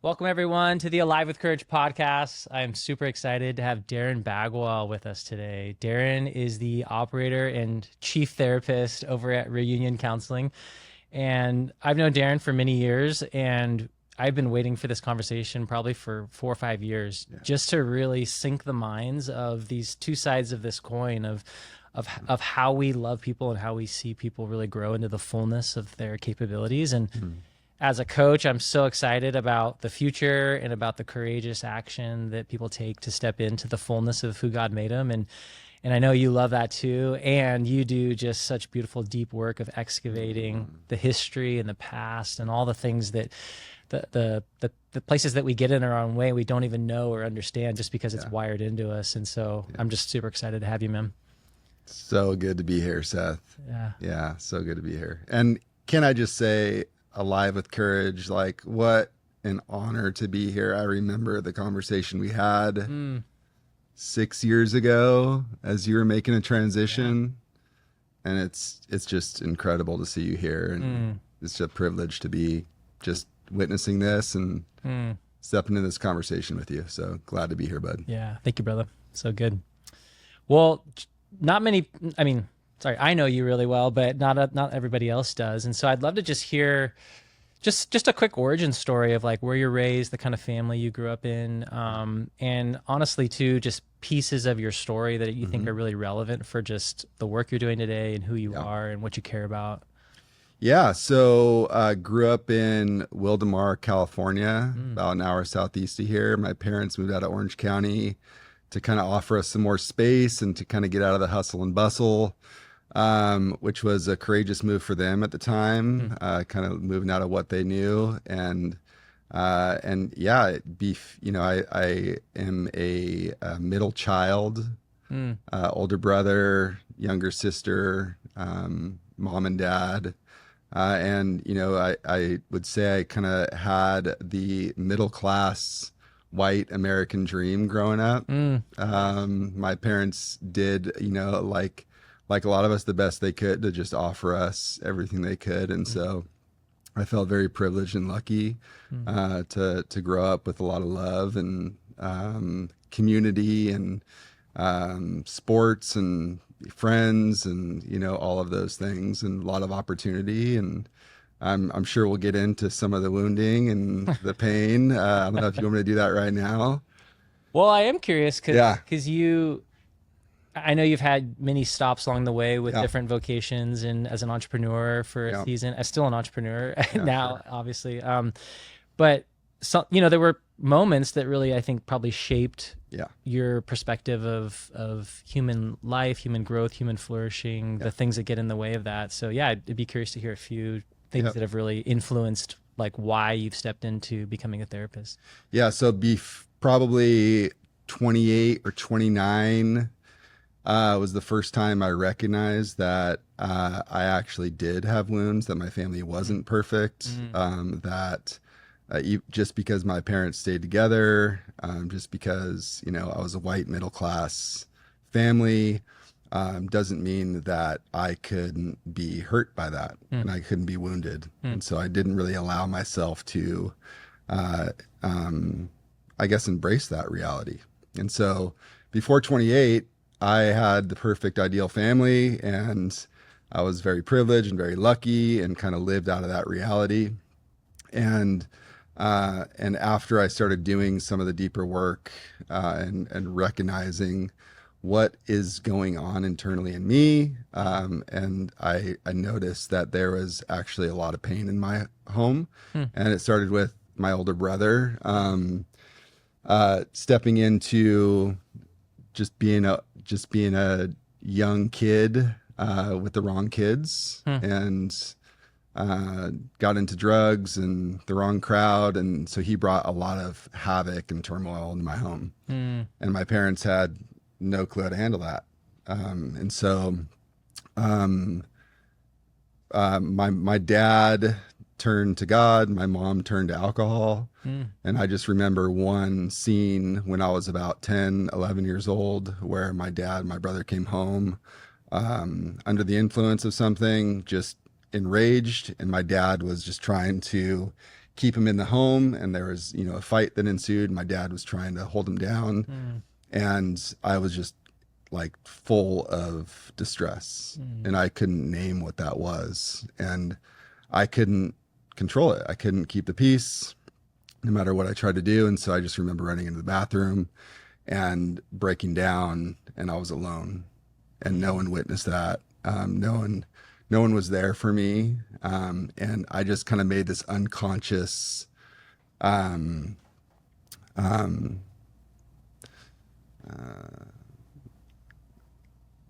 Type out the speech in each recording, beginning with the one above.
Welcome, everyone, to the Alive with Courage podcast. I'm super excited to have Darren Bagwell with us today. Darren is the operator and chief therapist over at Reunion Counseling. And I've known Darren for many years, and I've been waiting for this conversation probably for 4 or 5 years, just to really sink the minds of these two sides of this coin of how we love people and how we see people really grow into the fullness of their capabilities. And as a coach, I'm so excited about the future and about the courageous action that people take to step into the fullness of who God made them. And I know you love that too. And you do just such beautiful, deep work of excavating the history and the past and all the things that the places that we get in our own way we don't even know or understand just because it's wired into us. And so I'm just super excited to have you, man. So good to be here, Seth. Yeah. Yeah, so good to be here. And can I just say, Alive with Courage, like what an honor to be here. I remember the conversation we had 6 years ago as you were making a transition. And it's just incredible to see you here. And it's a privilege to be just witnessing this and stepping into this conversation with you. So glad to be here, bud. Yeah. Thank you, brother. So good. Well, not many, I mean, sorry, I know you really well, but not everybody else does. And so I'd love to just hear just a quick origin story of like where you're raised, the kind of family you grew up in, and honestly too, just pieces of your story that you think are really relevant for just the work you're doing today and who you are and what you care about. Yeah, so I grew up in Wildomar, California, about an hour southeast of here. My parents moved out of Orange County to kind of offer us some more space and to kind of get out of the hustle and bustle, which was a courageous move for them at the time, kind of moving out of what they knew. And yeah, I am a middle child, older brother, younger sister, mom and dad. And, I would say I kind of had the middle class white American dream growing up. My parents did, like a lot of us, the best they could to just offer us everything they could. And so I felt very privileged and lucky to grow up with a lot of love and community and sports and friends and, all of those things and a lot of opportunity. And I'm sure we'll get into some of the wounding and the pain. I don't know if you want me to do that right now. Well, I am curious because I know you've had many stops along the way with different vocations and as an entrepreneur for a season, as still an entrepreneur now, obviously. But there were moments that really, I think, probably shaped your perspective of human life, human growth, human flourishing, the things that get in the way of that. So yeah, I'd be curious to hear a few things that have really influenced like why you've stepped into becoming a therapist. Yeah. So probably 28 or 29 was the first time I recognized that I actually did have wounds, that my family wasn't perfect, that just because my parents stayed together, just because, I was a white middle class family, doesn't mean that I couldn't be hurt by that and I couldn't be wounded. And so I didn't really allow myself to, I guess, embrace that reality. And so before 28, I had the perfect ideal family and I was very privileged and very lucky and kind of lived out of that reality. And after I started doing some of the deeper work and recognizing what is going on internally in me, and I noticed that there was actually a lot of pain in my home, and it started with my older brother stepping into just being a young kid with the wrong kids and got into drugs and the wrong crowd. And so he brought a lot of havoc and turmoil into my home. And my parents had no clue how to handle that. And so my dad turned to God, my mom turned to alcohol. And I just remember one scene when I was about 10, 11 years old, where my dad and my brother came home under the influence of something, just enraged. And my dad was just trying to keep him in the home. And there was, a fight that ensued. My dad was trying to hold him down. And I was just like full of distress, and I couldn't name what that was. And I couldn't control it. I couldn't keep the peace no matter what I tried to do. And so I just remember running into the bathroom and breaking down, and I was alone, and no one witnessed that. No one was there for me. And I just kind of made this unconscious,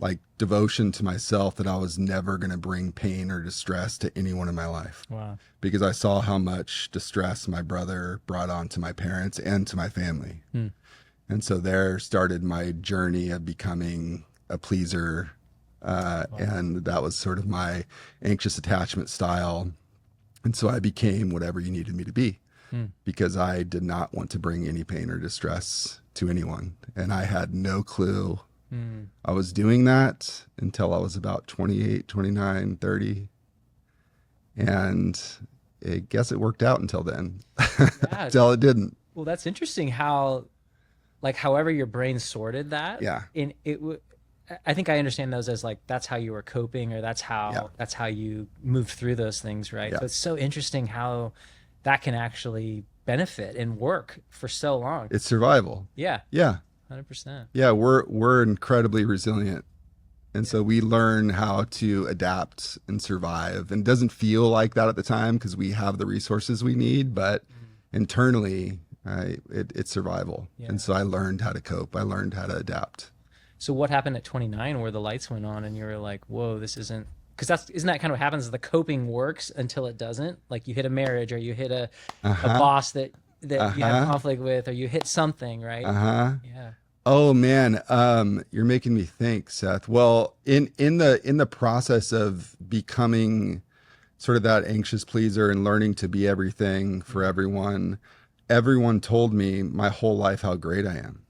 like devotion to myself that I was never going to bring pain or distress to anyone in my life. Wow. Because I saw how much distress my brother brought on to my parents and to my family. And so there started my journey of becoming a pleaser. And that was sort of my anxious attachment style. And so I became whatever you needed me to be, because I did not want to bring any pain or distress to anyone. And I had no clue I was doing that until I was about 28, 29, 30. And I guess it worked out until then, until it didn't. Well, that's interesting how, like, however your brain sorted that. Yeah. I think I understand those as like, that's how you were coping, or that's how you moved through those things. Right. Yeah. So it's so interesting how that can actually benefit and work for so long. It's survival. Yeah. Yeah. 100%. Yeah. We're incredibly resilient. And so we learn how to adapt and survive. And it doesn't feel like that at the time because we have the resources we need, but internally, it's survival. Yeah. And so I learned how to cope. I learned how to adapt. So what happened at 29 where the lights went on and you were like, whoa, this isn't, because isn't that kind of what happens? The coping works until it doesn't. Like you hit a marriage, or you hit a boss that you have conflict with, or you hit something, right? Yeah. Oh man, you're making me think, Seth. Well, in the process of becoming sort of that anxious pleaser and learning to be everything for everyone told me my whole life how great I am.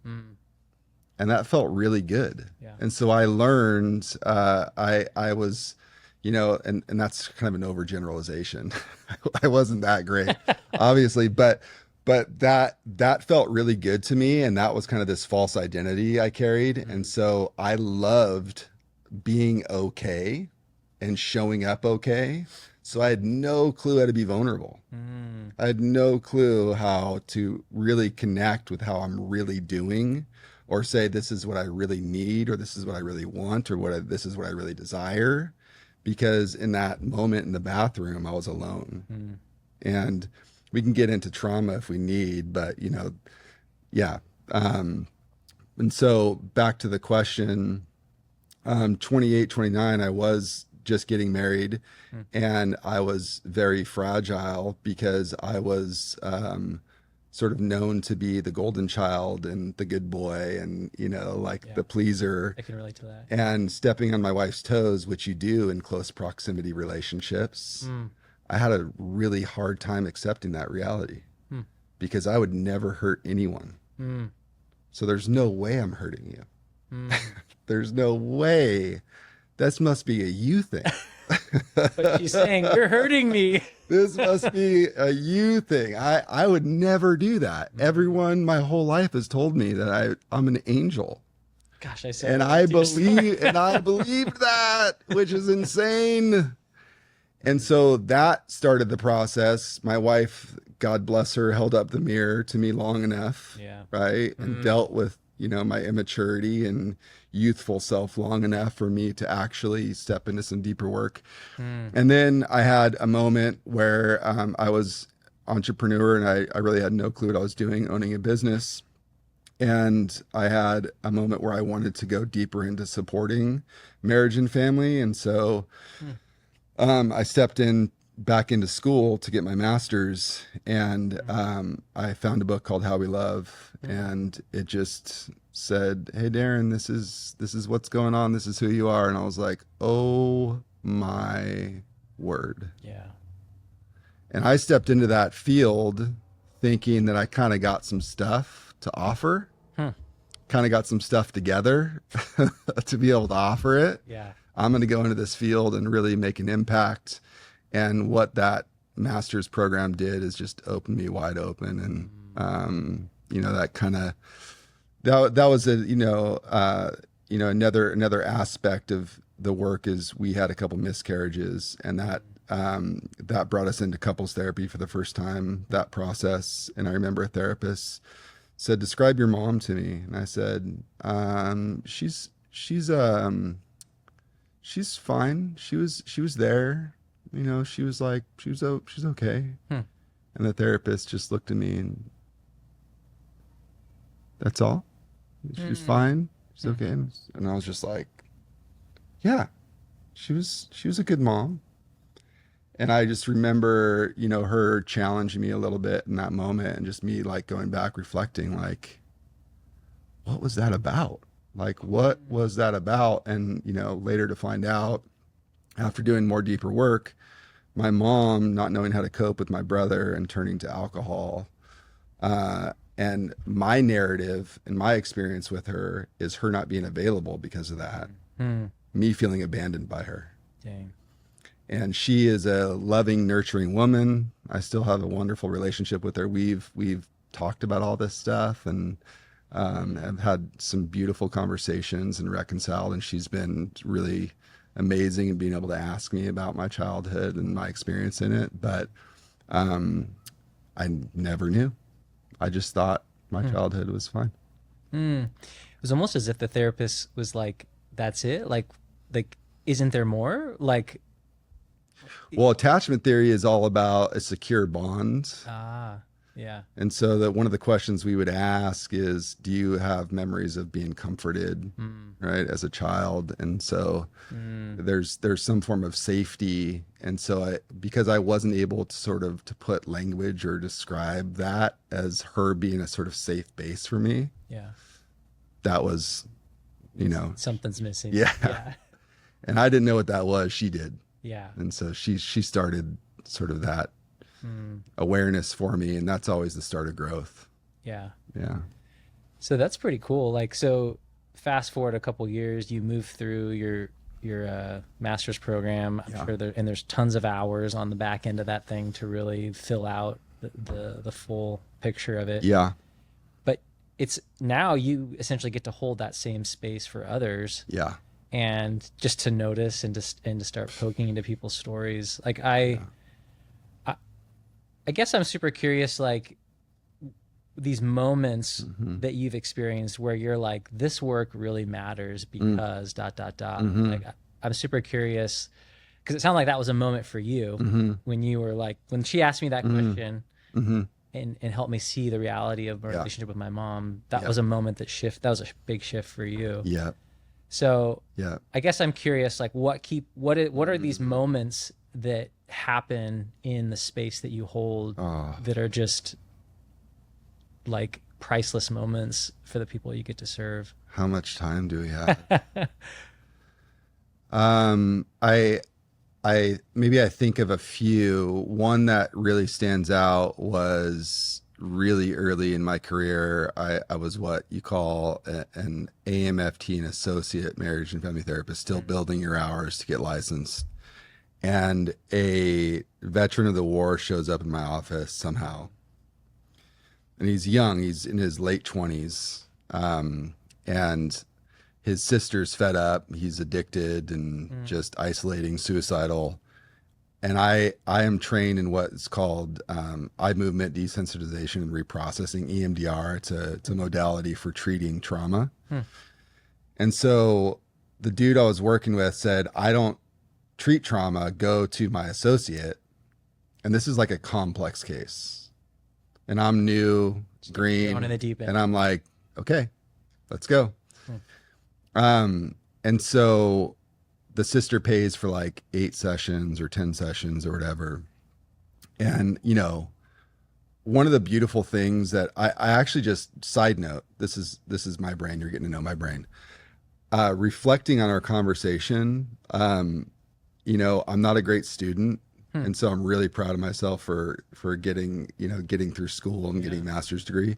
And that felt really good. Yeah. And so I learned, I was, and that's kind of an overgeneralization. I wasn't that great, obviously, but that felt really good to me. And that was kind of this false identity I carried. And so I loved being okay and showing up okay. So I had no clue how to be vulnerable. I had no clue how to really connect with how I'm really doing, or say, this is what I really need, or this is what I really want, or this is what I really desire. Because in that moment in the bathroom, I was alone. And we can get into trauma if we need, but yeah. And so back to the question, 28, 29, I was just getting married, and I was very fragile because I was, sort of known to be the golden child and the good boy and, the pleaser. I can relate to that. And stepping on my wife's toes, which you do in close proximity relationships. I had a really hard time accepting that reality because I would never hurt anyone. So there's no way I'm hurting you. There's no way. This must be a you thing. But she's saying, you're hurting me. This must be a you thing. I would never do that. Everyone my whole life has told me that I'm an angel. Gosh, I said, and I believed that, which is insane. And so that started the process. My wife, God bless her, held up the mirror to me long enough, right? And dealt with, my immaturity and youthful self long enough for me to actually step into some deeper work. And then I had a moment where I was entrepreneur and I really had no clue what I was doing, owning a business. And I had a moment where I wanted to go deeper into supporting marriage and family. And so I stepped back into school to get my master's, and I found a book called How We Love, and it just said, "Hey, Darren, this is what's going on. This is who you are." And I was like, "Oh my word!" Yeah. And I stepped into that field thinking that I kind of got some stuff to offer, kind of got some stuff together to be able to offer it. Yeah. I'm going to go into this field and really make an impact. And what that master's program did is just open me wide open. And, that kind of, that was another aspect of the work is we had a couple miscarriages, and that brought us into couples therapy for the first time, that process. And I remember a therapist said, "Describe your mom to me." And I said, she's fine. She was there, she's okay. And the therapist just looked at me and, "That's all? She's fine. She's okay." And I was just like, yeah, she was a good mom. And I just remember, her challenging me a little bit in that moment, and just me like going back, reflecting, like, what was that about? Like, what was that about? And, later to find out, after doing more deeper work, my mom not knowing how to cope with my brother and turning to alcohol. And my narrative and my experience with her is her not being available because of that. Me feeling abandoned by her. Dang. And she is a loving, nurturing woman. I still have a wonderful relationship with her. We've talked about all this stuff, and have had some beautiful conversations and reconciled. And she's been really amazing in being able to ask me about my childhood and my experience in it. But I never knew. I just thought my childhood was fine. It was almost as if the therapist was like, "That's it? Like, isn't there more?" Like, well, attachment theory is all about a secure bond. Yeah. And so that one of the questions we would ask is, do you have memories of being comforted, right, as a child? And so there's some form of safety. And so because I wasn't able to to put language or describe that as her being a sort of safe base for me. Yeah. That was, something's missing. Yeah. And I didn't know what that was. She did. Yeah. And so she started sort of that awareness for me, and that's always the start of growth. Yeah. Yeah. So that's pretty cool. Like, so fast forward a couple years, you move through your master's program. I'm sure and there's tons of hours on the back end of that thing to really fill out the full picture of it. Yeah. But it's now you essentially get to hold that same space for others. Yeah. And just to notice and to start poking into people's stories. Like I guess I'm super curious, like these moments that you've experienced where you're like, this work really matters because ... Like I'm super curious, because it sounded like that was a moment for you when you were like, when she asked me that question and helped me see the reality of my relationship with my mom. That was a moment that was a big shift for you. Yeah. So I guess I'm curious, like what are these moments that happen in the space that you hold that are just like priceless moments for the people you get to serve? How much time do we have? I think of a few. One that really stands out was really early in my career. I was what you call an AMFT, an associate marriage and family therapist, still building your hours to get licensed. And a veteran of the war shows up in my office somehow. And he's young, he's in his late 20s. And his sister's fed up, he's addicted and just isolating, suicidal. And I am trained in what is called eye movement desensitization and reprocessing, EMDR. It's a modality for treating trauma. And so the dude I was working with said, "I don't treat trauma, go to my associate." And this is like a complex case. And I'm new, green, going in the deep end. And I'm like, okay, let's go. And so the sister pays for like 8 sessions or 10 sessions or whatever. And, one of the beautiful things that I actually just, side note, this is my brain. You're getting to know my brain. Reflecting on our conversation, I'm not a great student. And so I'm really proud of myself for getting through school and getting a master's degree.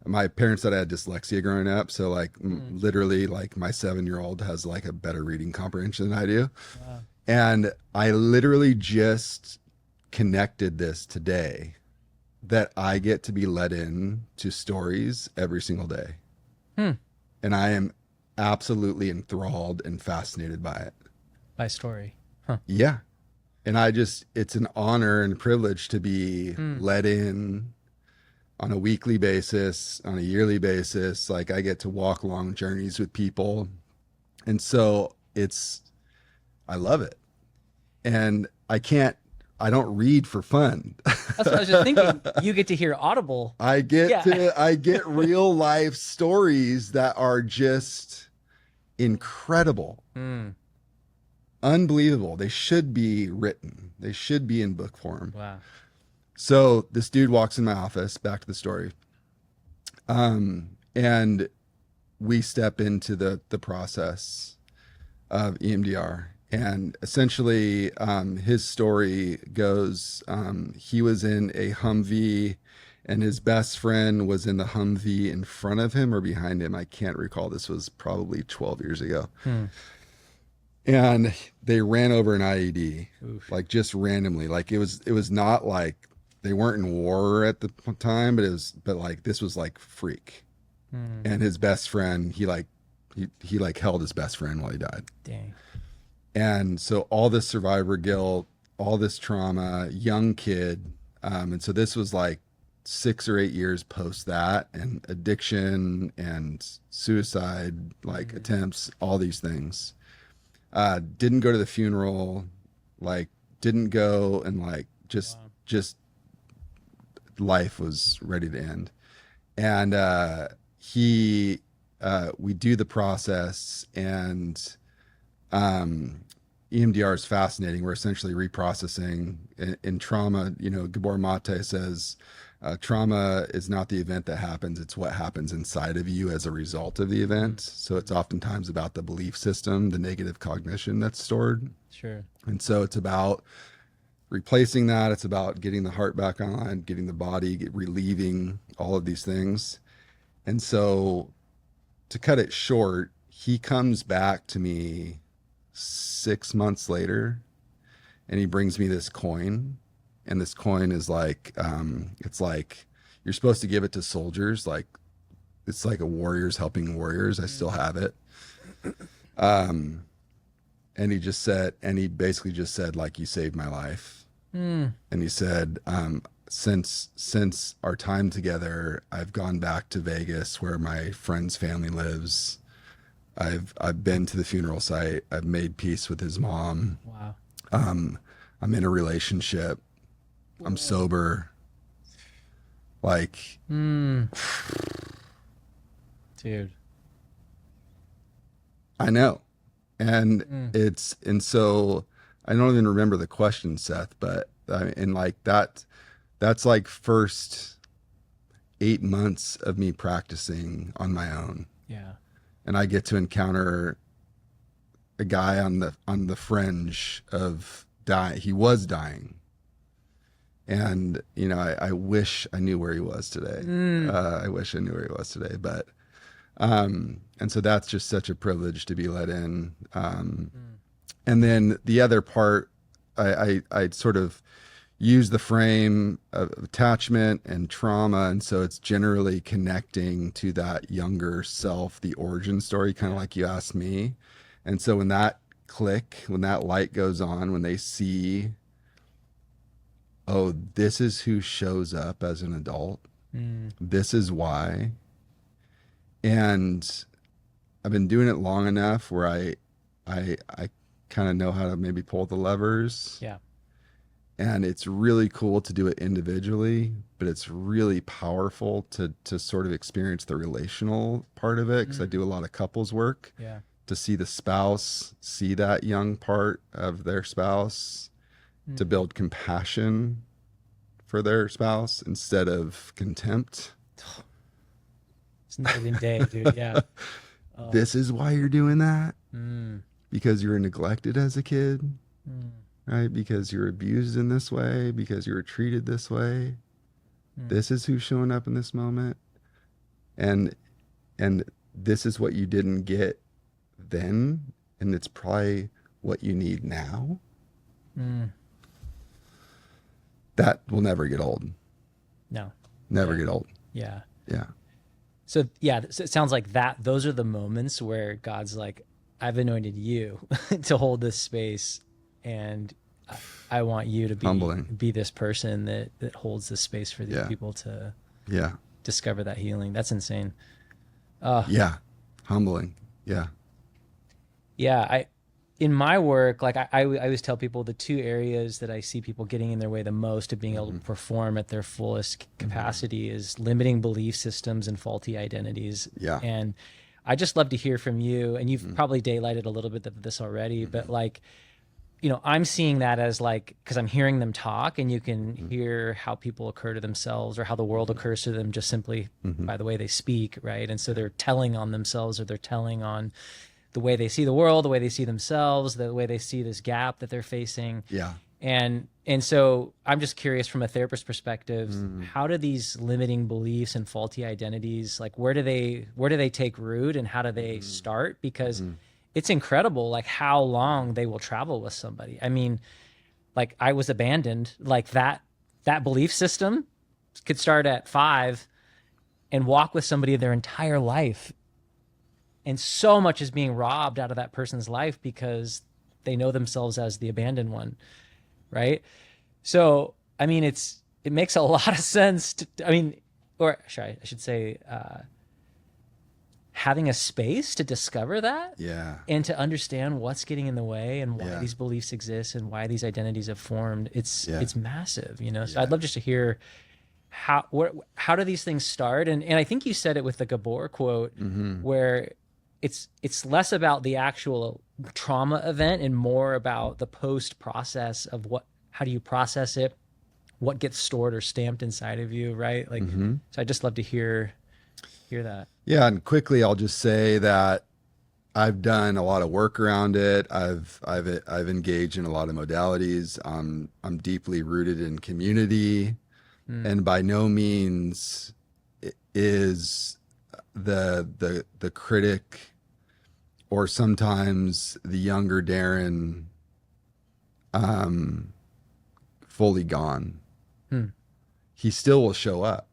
My parents said I had dyslexia growing up. So like literally like my 7-year-old has like a better reading comprehension than I do. Wow. And I literally just connected this today, that I get to be let in to stories every single day. Hmm. And I am absolutely enthralled and fascinated by it. By story. Huh. Yeah. And it's an honor and privilege to be let in on a weekly basis, on a yearly basis. Like, I get to walk long journeys with people. And so I love it. And I don't read for fun. That's what I was just thinking. You get to hear Audible. I get real life stories that are just incredible. Unbelievable. They should be written. They should be in book form. Wow. So this dude walks in my office, back to the story. And we step into the process of EMDR. And essentially, his story goes, he was in a Humvee and his best friend was in the Humvee in front of him or behind him. I can't recall. This was probably 12 years ago. And they ran over an IED. Oof. Like, just randomly. Like, it was not like they weren't in war at the time, but like, this was like freak. And his best friend, he held his best friend while he died. Dang. And so all this survivor guilt, all this trauma, young kid. And so this was like 6 or 8 years post that, and addiction and suicide, like attempts, all these things. Didn't go to the funeral, like didn't go, and like just life was ready to end. And we do the process, and EMDR is fascinating. We're essentially reprocessing in trauma. Gabor Mate says, trauma is not the event that happens, it's what happens inside of you as a result of the event. So it's oftentimes about the belief system, the negative cognition that's stored. Sure. And so it's about replacing that. It's about getting the heart back on, getting the body, relieving all of these things. And so, to cut it short, he comes back to me 6 months later, and he brings me this coin. And this coin is like, it's like, you're supposed to give it to soldiers. Like, it's like a warrior's helping warriors. I still have it. And he basically just said, like, you saved my life. And he said, since our time together, I've gone back to Vegas where my friend's family lives. I've been to the funeral site. I've made peace with his mom. Wow. I'm in a relationship. I'm sober. Like, dude. I know. And so I don't even remember the question, Seth, but that's like first 8 months of me practicing on my own. Yeah. And I get to encounter a guy on the fringe of dying. He was dying. And, I wish I knew where he was today. I wish I knew where he was today. But, and so that's just such a privilege to be let in. And then the other part, I sort of use the frame of attachment and trauma. And so it's generally connecting to that younger self, the origin story, kind of like you asked me. And so when that light goes on, when they see, oh, this is who shows up as an adult. This is why. And I've been doing it long enough where I kind of know how to maybe pull the levers. Yeah. And it's really cool to do it individually, but it's really powerful to sort of experience the relational part of it, because I do a lot of couples work. Yeah. To see the spouse, see that young part of their spouse, to build compassion for their spouse instead of contempt. It's night and day, dude. Yeah. This is why you're doing that? Because you were neglected as a kid, right? Because you're abused in this way, because you were treated this way. This is who's showing up in this moment. And this is what you didn't get then, and it's probably what you need now. that will never get old. No. Never Yeah. get old. Yeah. Yeah. So yeah, so it sounds like that. Those are the moments where God's like, I've anointed you to hold this space, and I want you to Humbling. be this person that holds this space for these Yeah. people to Yeah. discover that healing. That's insane. Yeah. Humbling. Yeah. Yeah, in my work, like I always tell people the two areas that I see people getting in their way the most of being able to perform at their fullest capacity is limiting belief systems and faulty identities. Yeah. And I just love to hear from you, and you've probably daylighted a little bit of this already, but like, I'm seeing that as like, because I'm hearing them talk, and you can hear how people occur to themselves or how the world occurs to them just simply by the way they speak, right? And so they're telling on themselves, or they're telling on the way they see the world, the way they see themselves, the way they see this gap that they're facing. Yeah. And so I'm just curious from a therapist perspective, how do these limiting beliefs and faulty identities, like where do they take root, and how do they start? Because it's incredible like how long they will travel with somebody. I mean, like I was abandoned, like that belief system could start at 5 and walk with somebody their entire life. And so much is being robbed out of that person's life because they know themselves as the abandoned one, right? So, I mean, it makes a lot of sense or sorry, I should say, having a space to discover that, Yeah. and to understand what's getting in the way and why Yeah. these beliefs exist and why these identities have formed. It's massive, So Yeah. I'd love just to hear how do these things start? And I think you said it with the Gabor quote, where it's less about the actual trauma event and more about the post process of how do you process it, what gets stored or stamped inside of you, right? Like, so I just love to hear that. Yeah. And quickly, I'll just say that I've done a lot of work around it. I've engaged in a lot of modalities. I'm deeply rooted in community, and by no means is the critic, or sometimes the younger Darren, fully gone. He still will show up.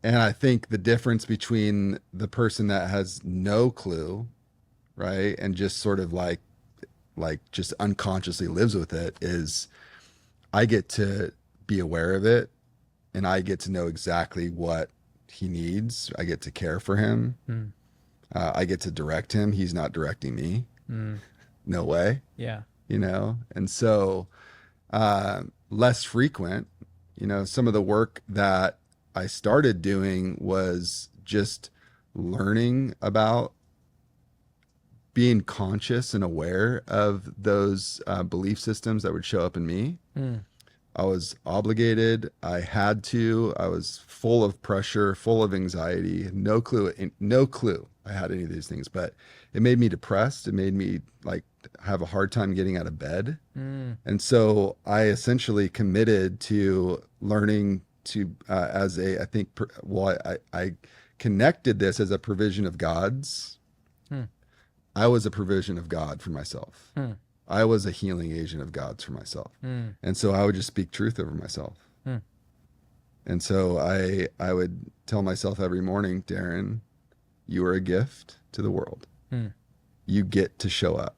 And I think the difference between the person that has no clue, right, and just sort of like just unconsciously lives with it, is I get to be aware of it, and I get to know exactly what he needs. I get to care for him. I get to direct him. He's not directing me. No way. Yeah. And so less frequent, some of the work that I started doing was just learning about being conscious and aware of those belief systems that would show up in me. I was obligated. I had to. I was full of pressure, full of anxiety. No clue I had any of these things, but it made me depressed. It made me like have a hard time getting out of bed. And so I essentially committed to learning to I connected this as a provision of God's. I was a provision of God for myself. I was a healing agent of God's for myself. And so I would just speak truth over myself. And so I would tell myself every morning, Darren, you are a gift to the world. You get to show up,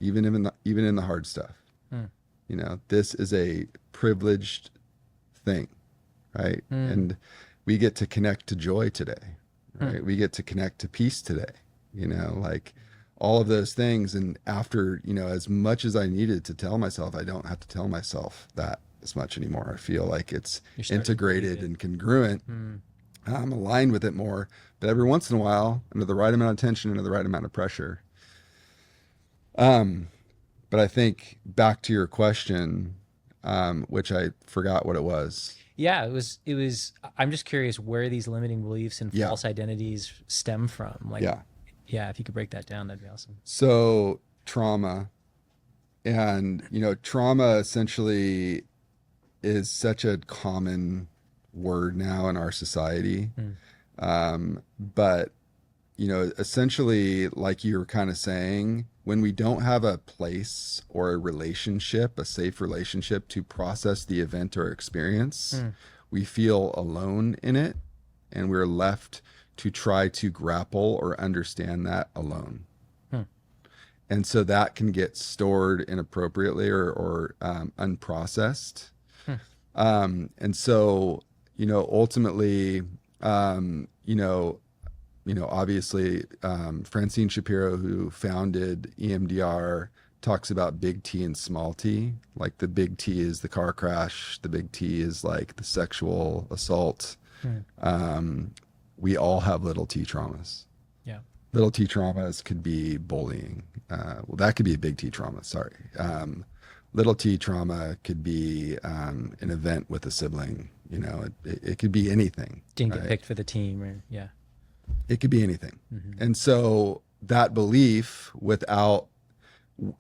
even in the hard stuff. This is a privileged thing, right? And we get to connect to joy today, right? We get to connect to peace today, like all of those things. And after, as much as I needed to tell myself, I don't have to tell myself that as much anymore. I feel like it's integrated and congruent. I'm aligned with it more, but every once in a while, under the right amount of tension, under the right amount of pressure. But I think back to your question, which I forgot what it was. Yeah, it was, I'm just curious where these limiting beliefs and false identities stem from. Like, yeah, if you could break that down, that'd be awesome. So trauma, and, trauma essentially is such a common word now in our society. But, essentially, like you were kind of saying, when we don't have a place or a relationship, a safe relationship to process the event or experience, we feel alone in it, and we're left to try to grapple or understand that alone. And so that can get stored inappropriately or unprocessed. And so, ultimately, obviously, Francine Shapiro, who founded EMDR, talks about big T and small t. Like the big T is the car crash. The big T is like the sexual assault. We all have little T traumas. Yeah. Little T traumas could be bullying. Well, that could be a big T trauma. Sorry. Little T trauma could be an event with a sibling. It could be anything. Didn't get picked for the team, or yeah. It could be anything. And so that belief, without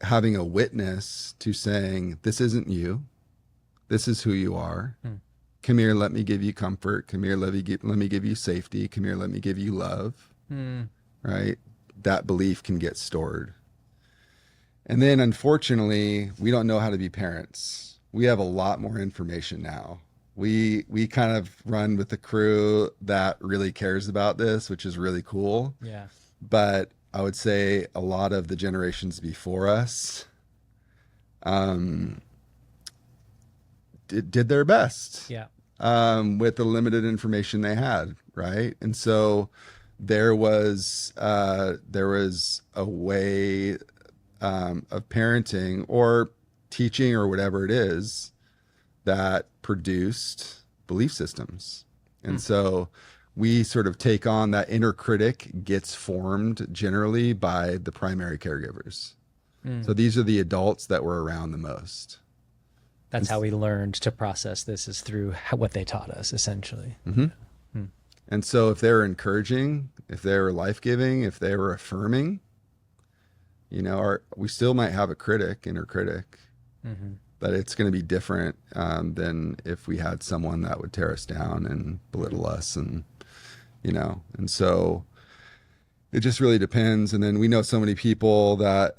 having a witness to saying, this isn't you, this is who you are. Come here, let me give you comfort. Come here, let me give you safety. Come here, let me give you love. Right? That belief can get stored. And then, unfortunately, we don't know how to be parents. We have a lot more information now. We kind of run with the crew that really cares about this, which is really cool. Yeah. But I would say a lot of the generations before us did their best. Yeah. With the limited information they had, right? And so there was a way of parenting or teaching or whatever it is that produced belief systems. And so we sort of take on that inner critic gets formed generally by the primary caregivers. So these are the adults that were around the most. That's how we learned to process this, is through what they taught us, essentially. And so if they were encouraging, if they were life-giving, if they were affirming, we still might have a inner critic, but it's going to be different than if we had someone that would tear us down and belittle us, and so it just really depends. And then we know so many people that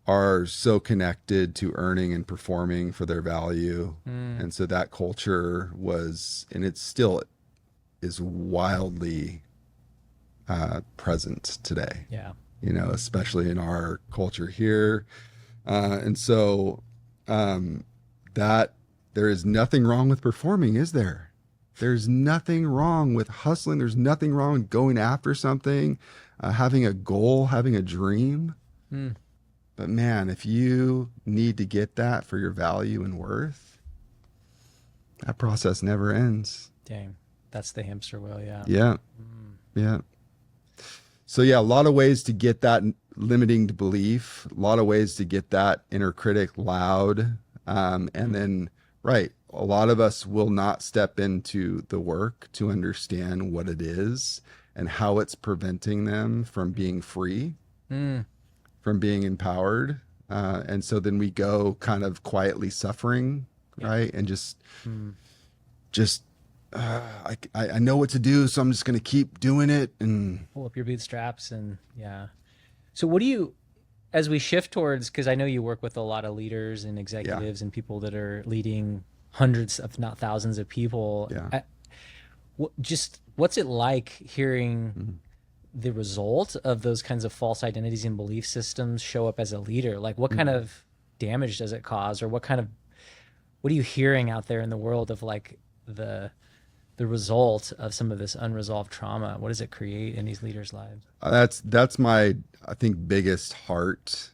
are so connected to earning and performing for their value. And so that culture was, and it still is wildly present today. Yeah. Especially in our culture here. And so that there is nothing wrong with performing, is there? There's nothing wrong with hustling. There's nothing wrong with going after something, having a goal, having a dream. But man, if you need to get that for your value and worth, that process never ends. Dang. That's the hamster wheel. Yeah. Yeah. Yeah. So yeah, a lot of ways to get that limiting belief, a lot of ways to get that inner critic loud. And then, right, a lot of us will not step into the work to understand what it is and how it's preventing them from being free, from being empowered. And so then we go kind of quietly suffering, right? And I know what to do, so I'm just going to keep doing it and pull up your bootstraps. And yeah. So what do you, as we shift towards, because I know you work with a lot of leaders and executives and people that are leading hundreds, if not thousands of people. Yeah. What's it like hearing the result of those kinds of false identities and belief systems show up as a leader? Like what kind of damage does it cause, or what are you hearing out there in the world of like the result of some of this unresolved trauma? What does it create in these leaders' lives? That's my, I think, biggest heart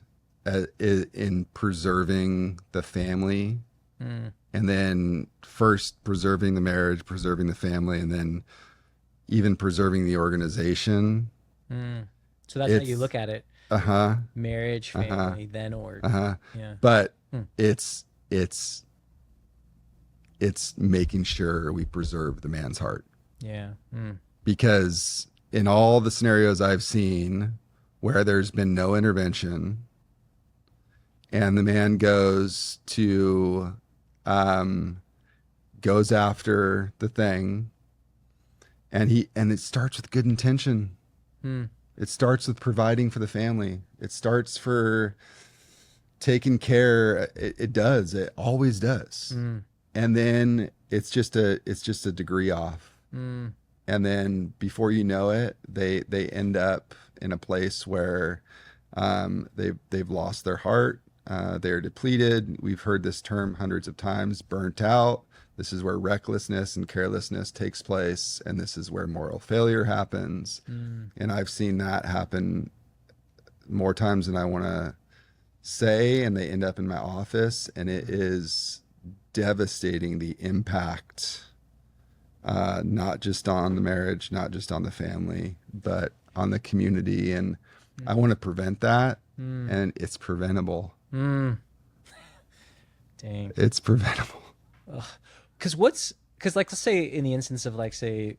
in preserving the family, and then first preserving the marriage, preserving the family, and then even preserving the organization. So that's how you look at it. Marriage, family, then org. Yeah. But it's making sure we preserve the man's heart. Yeah. Because in all the scenarios I've seen where there's been no intervention and the man goes after the thing, and it starts with good intention. It starts with providing for the family. It starts for taking care. It does. It always does. Mm, And then it's just a degree off. mm, And then before you know it, they end up in a place where they've lost their heart. They're depleted. We've heard this term hundreds of times, burnt out. This is where recklessness and carelessness takes place, and this is where moral failure happens. mm. And I've seen that happen more times than I want to say, and they end up in my office, and it is devastating, the impact, not just on the marriage, not just on the family, but on the community. And I want to prevent that, and it's preventable. Mm. Dang. It's preventable. Because like, let's say in the instance of like, say,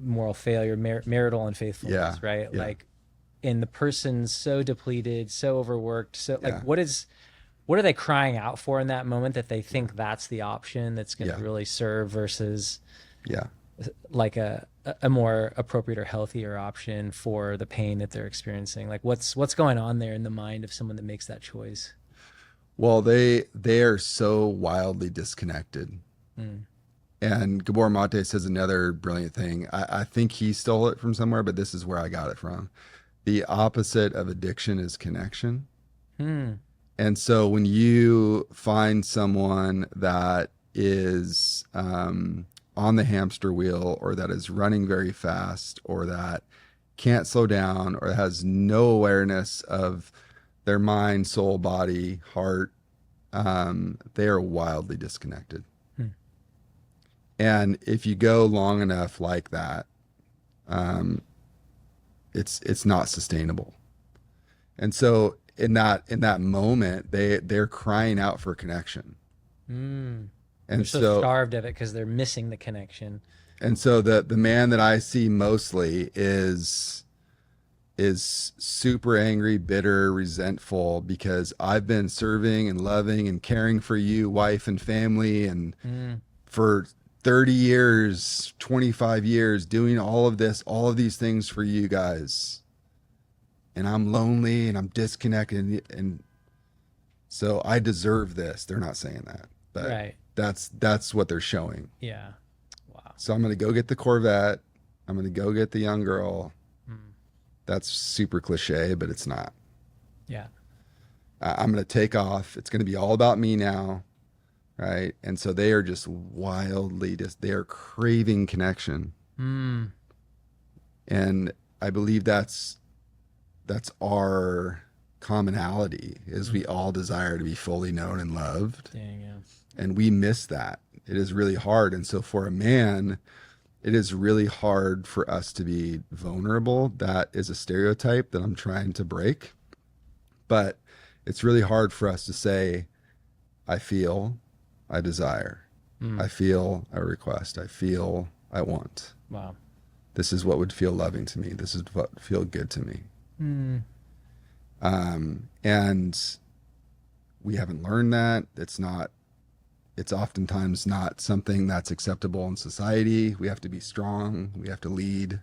moral failure, marital unfaithfulness, right? Yeah. Like, and the person's so depleted, so overworked, so like, Yeah. what are they crying out for in that moment that they think that's the option that's going to Yeah. really serve versus Yeah. like a more appropriate or healthier option for the pain that they're experiencing? Like, what's going on there in the mind of someone that makes that choice? Well, they are so wildly disconnected. Mm. And Gabor Mate says another brilliant thing. I think he stole it from somewhere, but this is where I got it from. The opposite of addiction is connection. Hmm. And so when you find someone that is on the hamster wheel, or that is running very fast, or that can't slow down, or has no awareness of their mind, soul, body, heart, they are wildly disconnected. Hmm. And if you go long enough like that, it's not sustainable. And so in that moment, they're crying out for connection. Mm. And They're so so starved of it because they're missing the connection. the man that I see mostly is super angry, bitter, resentful, because I've been serving and loving and caring for you, wife and family, and Mm. for 30 years, 25 years, doing all of these things for you guys. And I'm lonely and I'm disconnected, and so I deserve this. They're not saying that, but Right. that's what they're showing. Yeah. Wow. So I'm going to go get the Corvette. I'm going to go get the young girl. Mm. That's super cliche, but it's not. Yeah. I'm going to take off. It's going to be all about me now. Right. And so they are just they are craving connection. Mm. And I believe that's our commonality, is we all desire to be fully known and loved. Dang, yeah. And we miss that. It is really hard. And so for a man, it is really hard for us to be vulnerable. That is a stereotype that I'm trying to break. But it's really hard for us to say, I feel, I desire, I feel, I request, I feel, I want. Wow. This is what would feel loving to me. This is what would feel good to me. Mm. And we haven't learned that. It's oftentimes not something that's acceptable in society. We have to be strong. We have to lead.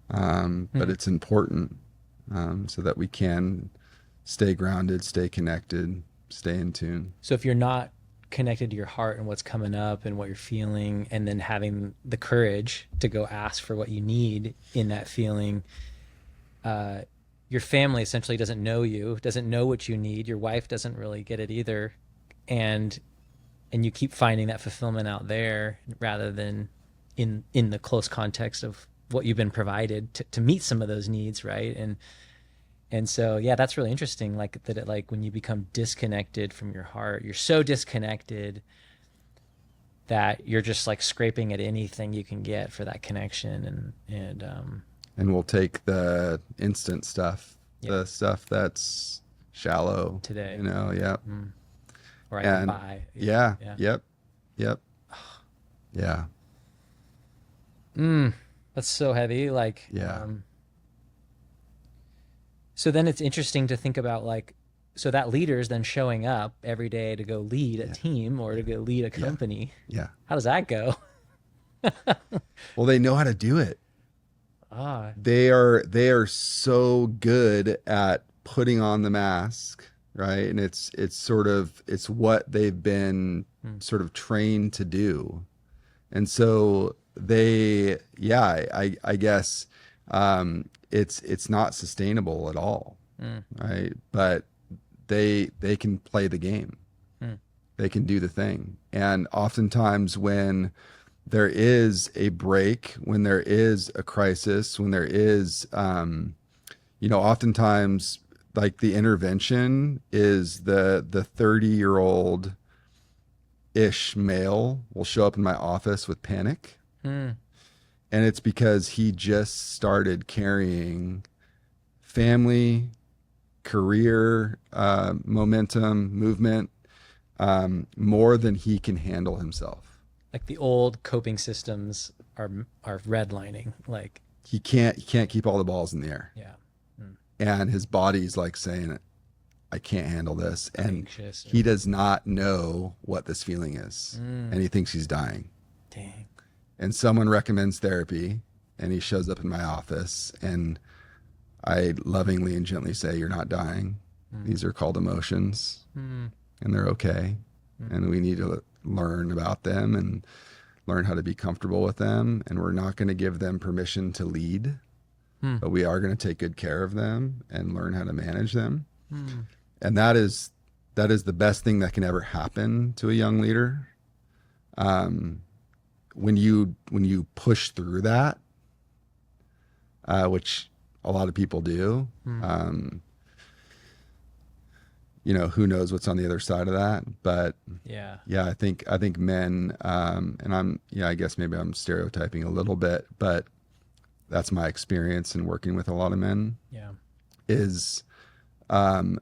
But it's important, so that we can stay grounded, stay connected, stay in tune. So if you're not connected to your heart and what's coming up and what you're feeling, and then having the courage to go ask for what you need in that feeling, your family essentially doesn't know you, doesn't know what you need. Your wife doesn't really get it either. And you keep finding that fulfillment out there rather than in the close context of what you've been provided to meet some of those needs. Right. And so, yeah, that's really interesting. Like that, like when you become disconnected from your heart, you're so disconnected that you're just like scraping at anything you can get for that connection. And we'll take the instant stuff, Yeah. the stuff that's shallow Today. Yeah. Or I can buy. Yeah. Yeah. Yep. Yeah. That's so heavy. Like, Yeah. So then it's interesting to think about, like, so that leader's then showing up every day to go lead a team or to go lead a company. Yeah. How does that go? Well, they know how to do it. God. They are so good at putting on the mask, right? And it's what they've been sort of trained to do. And so I guess it's not sustainable at all, right? But they can play the game. They can do the thing. And oftentimes when there is a break, when there is a crisis, when there is, oftentimes like the intervention is the 30-year-old ish male will show up in my office with panic. And it's because he just started carrying family, career, momentum, movement, more than he can handle himself. Like the old coping systems are redlining. Like He can't keep all the balls in the air. yeah. And his body's like saying, I can't handle this. And Anxious he does not know what this feeling is. And he thinks he's dying. Dang. And someone recommends therapy, and he shows up in my office, and I lovingly and gently say, you're not dying. These are called emotions, and they're okay. And we need to learn about them and learn how to be comfortable with them. And we're not going to give them permission to lead, but we are going to take good care of them and learn how to manage them. And that is the best thing that can ever happen to a young leader. When you push through that, which a lot of people do, who knows what's on the other side of that. But Yeah. I think men, and I guess maybe I'm stereotyping a little bit, but that's my experience in working with a lot of men. Yeah. Is a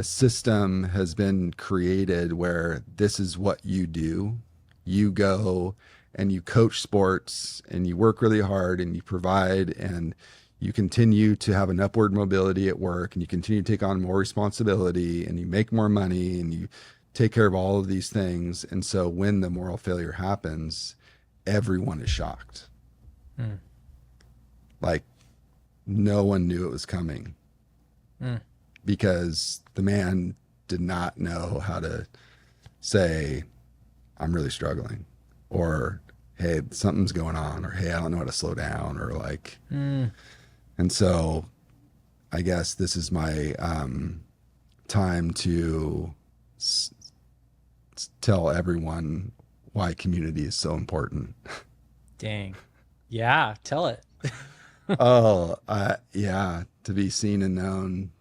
system has been created where this is what you do. You go and you coach sports and you work really hard and you provide and you continue to have an upward mobility at work and you continue to take on more responsibility and you make more money and you take care of all of these things. And so when the moral failure happens, everyone is shocked. Like no one knew it was coming because the man did not know how to say, I'm really struggling, or, hey, something's going on, or, hey, I don't know how to slow down, or like, and so I guess this is my time to tell everyone why community is so important. Dang. Yeah. Tell it. To be seen and known,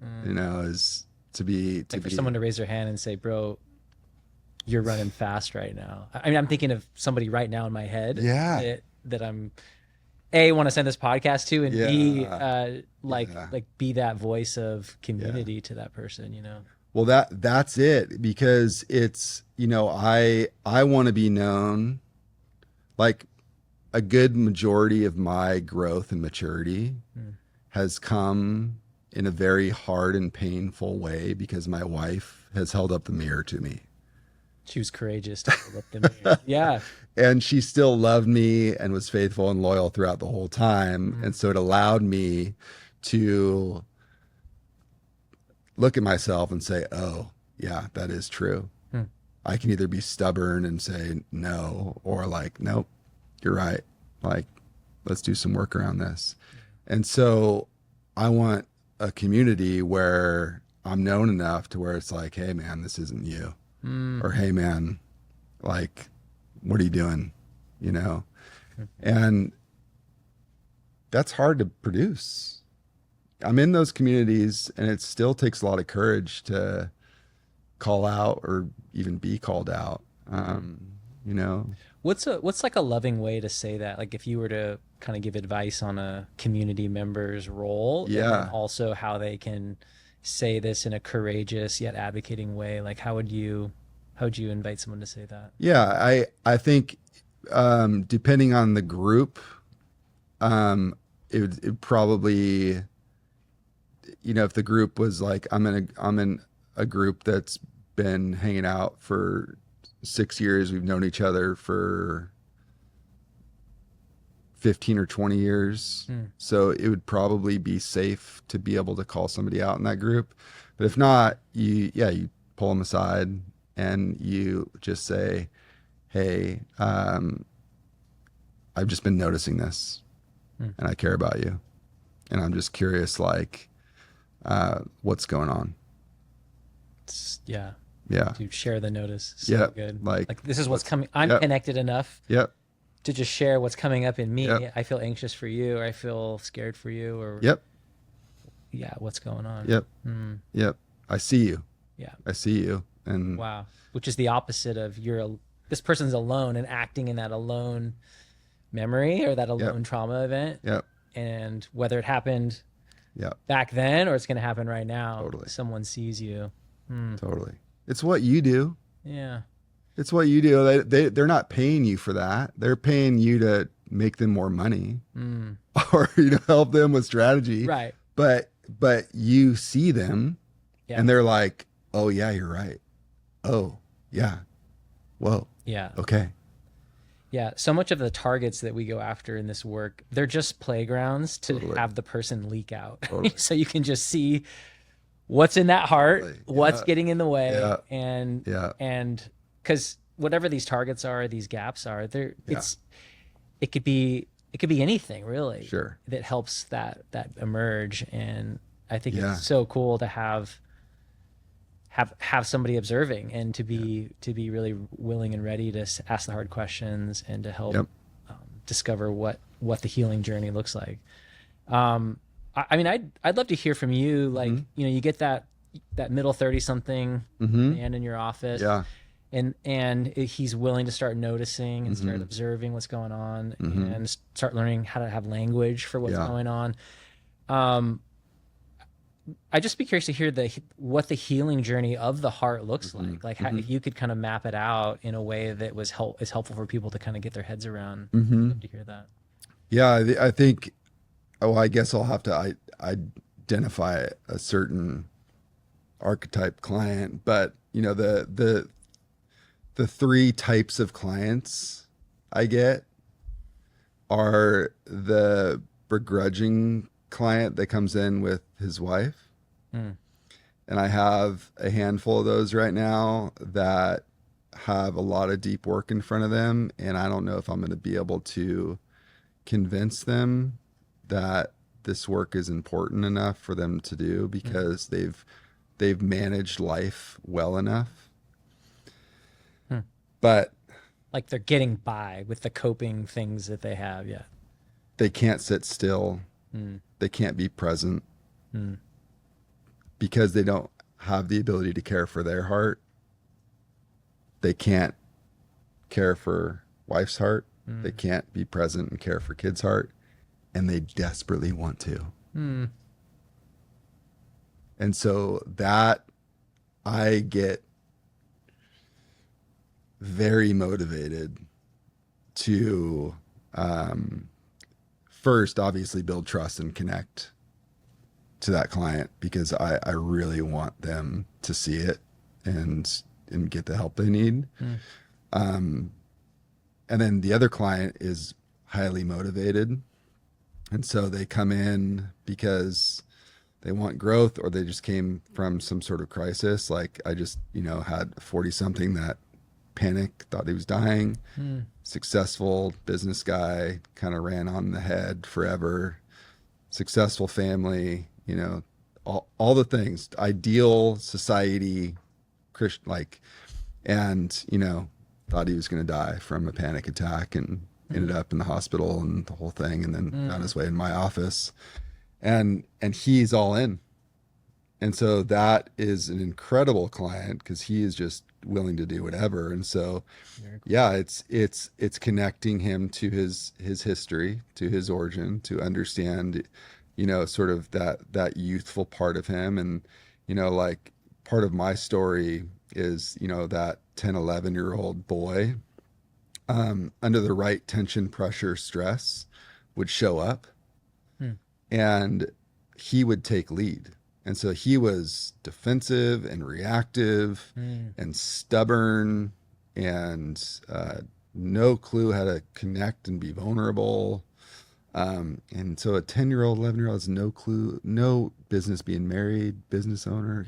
is to be Like for someone to raise their hand and say, bro, you're running fast right now. I mean, I'm thinking of somebody right now in my head that I'm want to send this podcast to, and be that voice of community to that person, Well, that's it, because it's, I want to be known. Like a good majority of my growth and maturity has come in a very hard and painful way because my wife has held up the mirror to me. She was courageous to hold up the mirror. Yeah. And she still loved me and was faithful and loyal throughout the whole time. And so it allowed me to look at myself and say, oh, yeah, that is true. I can either be stubborn and say no, or like, nope, you're right. Like, let's do some work around this. And so I want a community where I'm known enough to where it's like, hey, man, this isn't you. Or, hey, man, like, what are you doing? And that's hard to produce. I'm in those communities, and it still takes a lot of courage to call out or even be called out. What's like a loving way to say that? Like if you were to kind of give advice on a community member's role, and then also how they can say this in a courageous yet advocating way, like how would you invite someone to say that? Yeah, I think depending on the group, it would probably, if the group was like, I'm in a group that's been hanging out for 6 years, we've known each other for 15 or 20 years. Mm. So it would probably be safe to be able to call somebody out in that group. But if not, you pull them aside and you just say, hey, I've just been noticing this and I care about you. And I'm just curious, like, what's going on? Yeah. Yeah. To share the notice. So Yeah. good. Like this is what's coming. I'm Yep. connected enough Yep. to just share what's coming up in me. Yep. I feel anxious for you, or I feel scared for you, or Yep. yeah, what's going on? Yep. Mm. Yep. I see you. Yeah. I see you. And Wow. Which is the opposite of this person's alone and acting in that alone memory or that alone trauma event. Yep. And whether it happened Yep. back then or it's going to happen right now, Totally. someone sees you. Totally. It's what you do. Yeah. It's what you do. They're not paying you for that. They're paying you to make them more money or, help them with strategy. Right. But you see them and they're like, oh yeah, you're right. Oh yeah. Whoa. Yeah. Okay. Yeah. So much of the targets that we go after in this work, they're just playgrounds to have the person leak out. Totally. So you can just see what's in that heart, Totally. what's Yeah. getting in the way. Yeah. And because whatever these targets are, these gaps are, it could be anything really. Sure. That helps that emerge. And I think Yeah. it's so cool to have somebody observing and to be really willing and ready to ask the hard questions and to help discover what the healing journey looks like. I mean, I'd love to hear from you. Like, you get that middle 30 something man in your office, and he's willing to start noticing and start observing what's going on and start learning how to have language for what's going on. I'd just be curious to hear what the healing journey of the heart looks like. Like, how, if you could kind of map it out in a way that is helpful for people to kind of get their heads around. I'd love to hear that. Yeah, I think. Oh, I guess I'll have to identify a certain archetype client, but the three types of clients I get are the begrudging client that comes in with his wife. And I have a handful of those right now that have a lot of deep work in front of them. And I don't know if I'm going to be able to convince them that this work is important enough for them to do because they've managed life well enough. But like they're getting by with the coping things that they have. Yeah. They can't sit still. They can't be present because they don't have the ability to care for their heart. They can't care for wife's heart. They can't be present and care for kids' heart. And they desperately want to. And so that I get very motivated to first obviously build trust and connect to that client because I really want them to see it and get the help they need. And then the other client is highly motivated. And so they come in because they want growth or they just came from some sort of crisis. Like I just, had a 40 something that panicked, thought he was dying, successful business guy, kind of ran on the head forever, successful family, all the things, ideal society, Christian, and, thought he was going to die from a panic attack and ended up in the hospital and the whole thing, and then found his way in my office, and he's all in. And so that is an incredible client because he is just willing to do whatever. And so, yeah, it's connecting him to his history, to his origin, to understand, sort of that youthful part of him. And, like part of my story is, that 10, 11-year-old boy, under the right tension, pressure, stress would show up and he would take lead. And so he was defensive and reactive and stubborn and no clue how to connect and be vulnerable. And so a 10-year-old, 11-year-old has no clue, no business being married, business owner.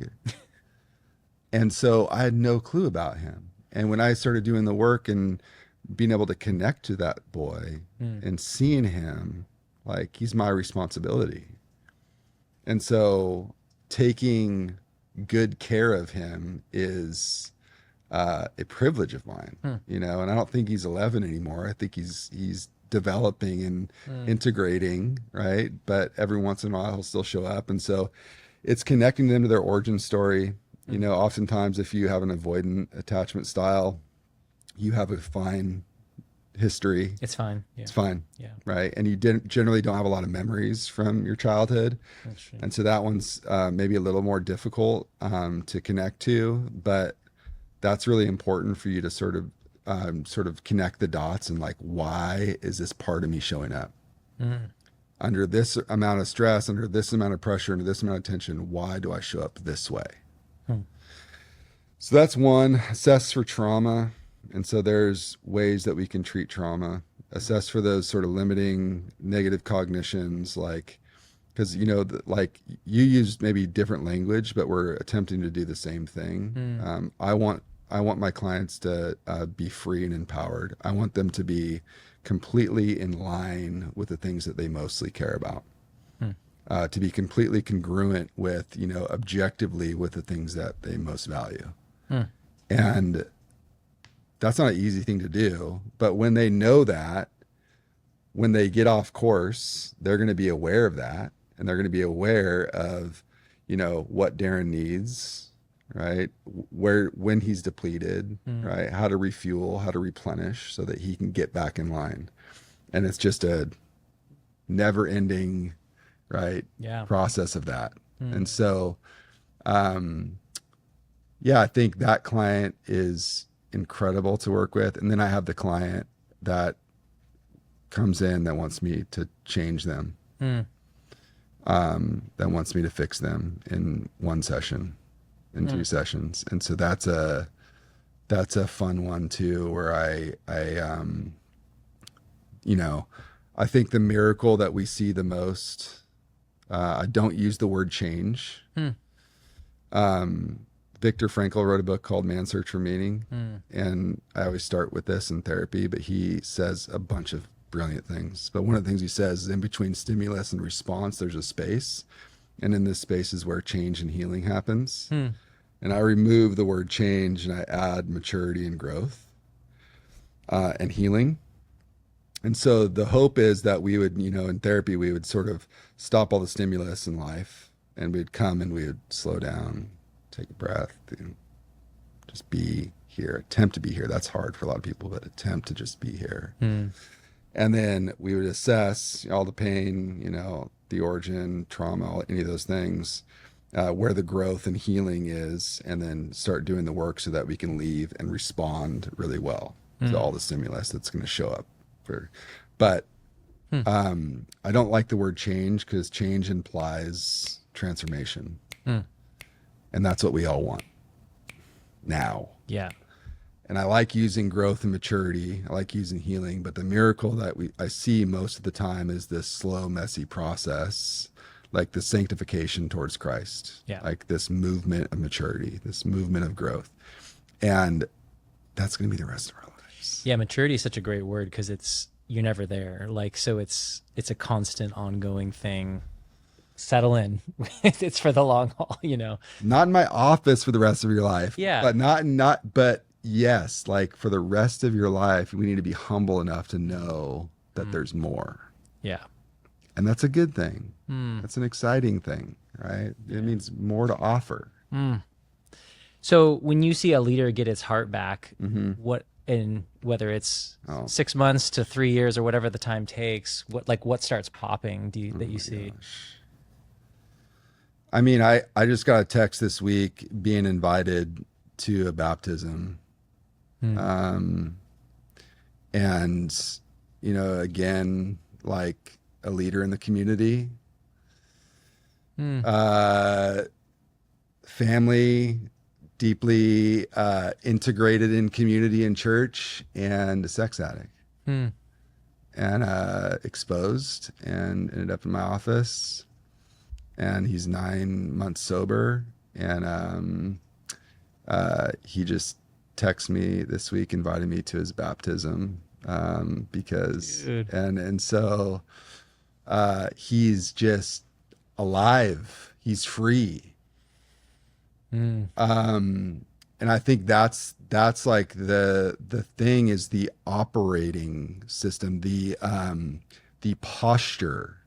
And so I had no clue about him. And when I started doing the work and being able to connect to that boy and seeing him, like, he's my responsibility. And so taking good care of him is a privilege of mine, you know, and I don't think he's 11 anymore. I think he's developing and integrating, right? But every once in a while he'll still show up. And so it's connecting them to their origin story. You know, oftentimes if you have an avoidant attachment style, you have a fine history. It's fine. Yeah. It's fine. Yeah. Right. And you generally don't have a lot of memories from your childhood. That's true. And so that one's maybe a little more difficult to connect to, but that's really important for you to sort of connect the dots and like, why is this part of me showing up? Under this amount of stress, under this amount of pressure, under this amount of tension, why do I show up this way? So that's one. Assess for trauma. And so there's ways that we can treat trauma. Assess for those sort of limiting negative cognitions, like, because, you know, like you use maybe different language, but we're attempting to do the same thing. I want my clients to be free and empowered. I want them to be completely in line with the things that they mostly care about. To be completely congruent with, you know, objectively with the things that they most value. And that's not an easy thing to do, but when they know that, when they get off course, they're going to be aware of that, and they're going to be aware of, you know, what Darren needs, right? When he's depleted, right? How to refuel, how to replenish so that he can get back in line. And it's just a never ending, right? Process of that. And so, yeah, I think that client is incredible to work with. And then I have the client that comes in that wants me to change them, that wants me to fix them in one session, in 2 sessions. And so that's a fun one too, where I you know, I think the miracle that we see the most, I don't use the word change. Viktor Frankl wrote a book called Man's Search for Meaning. And I always start with this in therapy, but he says a bunch of brilliant things. But one of the things he says is in between stimulus and response, there's a space. And in this space is where change and healing happens. And I remove the word change and I add maturity and growth and healing. And so the hope is that we would, you know, in therapy, we would sort of stop all the stimulus in life and we'd come and we would slow down, take a breath, and just be here, attempt to be here. That's hard for a lot of people, but attempt to just be here. And then we would assess all the pain, you know, the origin, trauma, any of those things, where the growth and healing is, and then start doing the work so that we can leave and respond really well to all the stimulus that's going to show up. But I don't like the word change because change implies transformation. And that's what we all want now. Yeah. And I like using growth and maturity. I like using healing, but the miracle that I see most of the time is this slow, messy process, like the sanctification towards Christ, like this movement of maturity, this movement of growth. And that's going to be the rest of our lives. Yeah. Maturity is such a great word because you're never there. Like, so it's a constant ongoing thing. Settle in. It's for the long haul, you know. Not in my office for the rest of your life. Yeah. But yes, like for the rest of your life, we need to be humble enough to know that there's more. Yeah. And that's a good thing. That's an exciting thing, right? It means more to offer. So when you see a leader get its heart back, whether it's 6 months to 3 years or whatever the time takes, what starts popping that you see? Gosh. I mean, I just got a text this week being invited to a baptism. And, you know, again, like a leader in the community, family deeply integrated in community and church, and a sex addict, Hmm. and exposed, and ended up in my office. And he's 9 months sober, and he just texted me this week, inviting me to his baptism, because Dude. and so he's just alive. He's free. Hmm. And I think that's like the thing, is the operating system, the posture.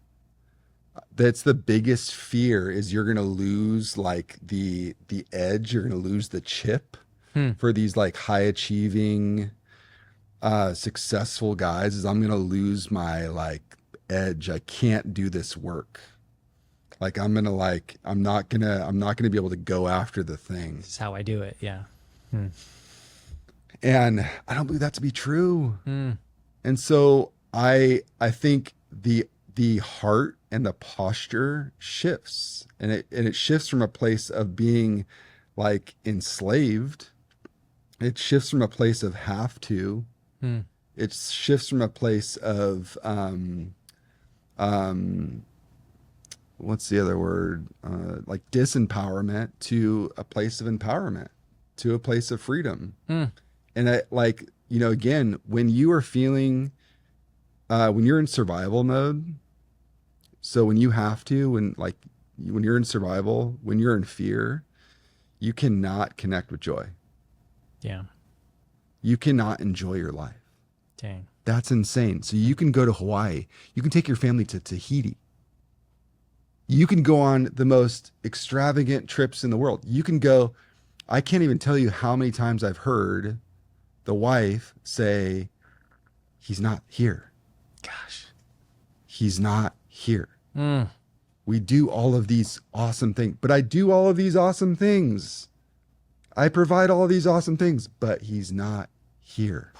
That's the biggest fear, is you're gonna lose like the edge, you're gonna lose the chip Hmm. for these like high achieving successful guys, is I'm gonna lose my like edge. I can't do this work. Like I'm not gonna be able to go after the thing. This is how I do it. Yeah. Hmm. And I don't believe that to be true. Hmm. And so I think the heart and the posture shifts, and it shifts from a place of being like enslaved. It shifts from a place of have to. Hmm. It shifts from a place of um what's the other word? Like disempowerment, to a place of empowerment, to a place of freedom. Hmm. And I like, again, when you are feeling, when you're in survival mode, so when you have to, when you're in survival, when you're in fear, you cannot connect with joy. Yeah. You cannot enjoy your life. Dang. That's insane. So you can go to Hawaii. You can take your family to Tahiti. You can go on the most extravagant trips in the world. You can go, I can't even tell you how many times I've heard the wife say, he's not here. Gosh. He's not here. Hmm. We do all of these awesome things, but I do all of these awesome things. I provide all of these awesome things, but he's not here.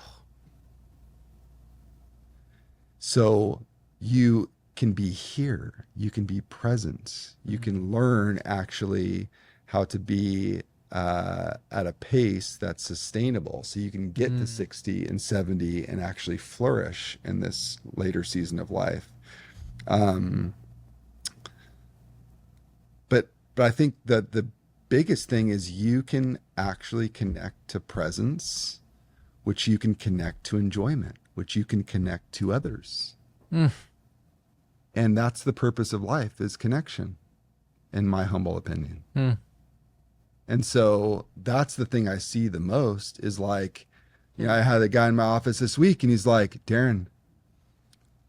So you can be here. You can be present. You can learn actually how to be at a pace that's sustainable, so you can get to 60 and 70 and actually flourish in this later season of life. But I think that the biggest thing is you can actually connect to presence, which you can connect to enjoyment, which you can connect to others. Mm. And that's the purpose of life, is connection, in my humble opinion. Mm. And so that's the thing I see the most, is like, I had a guy in my office this week, and he's like, Darren,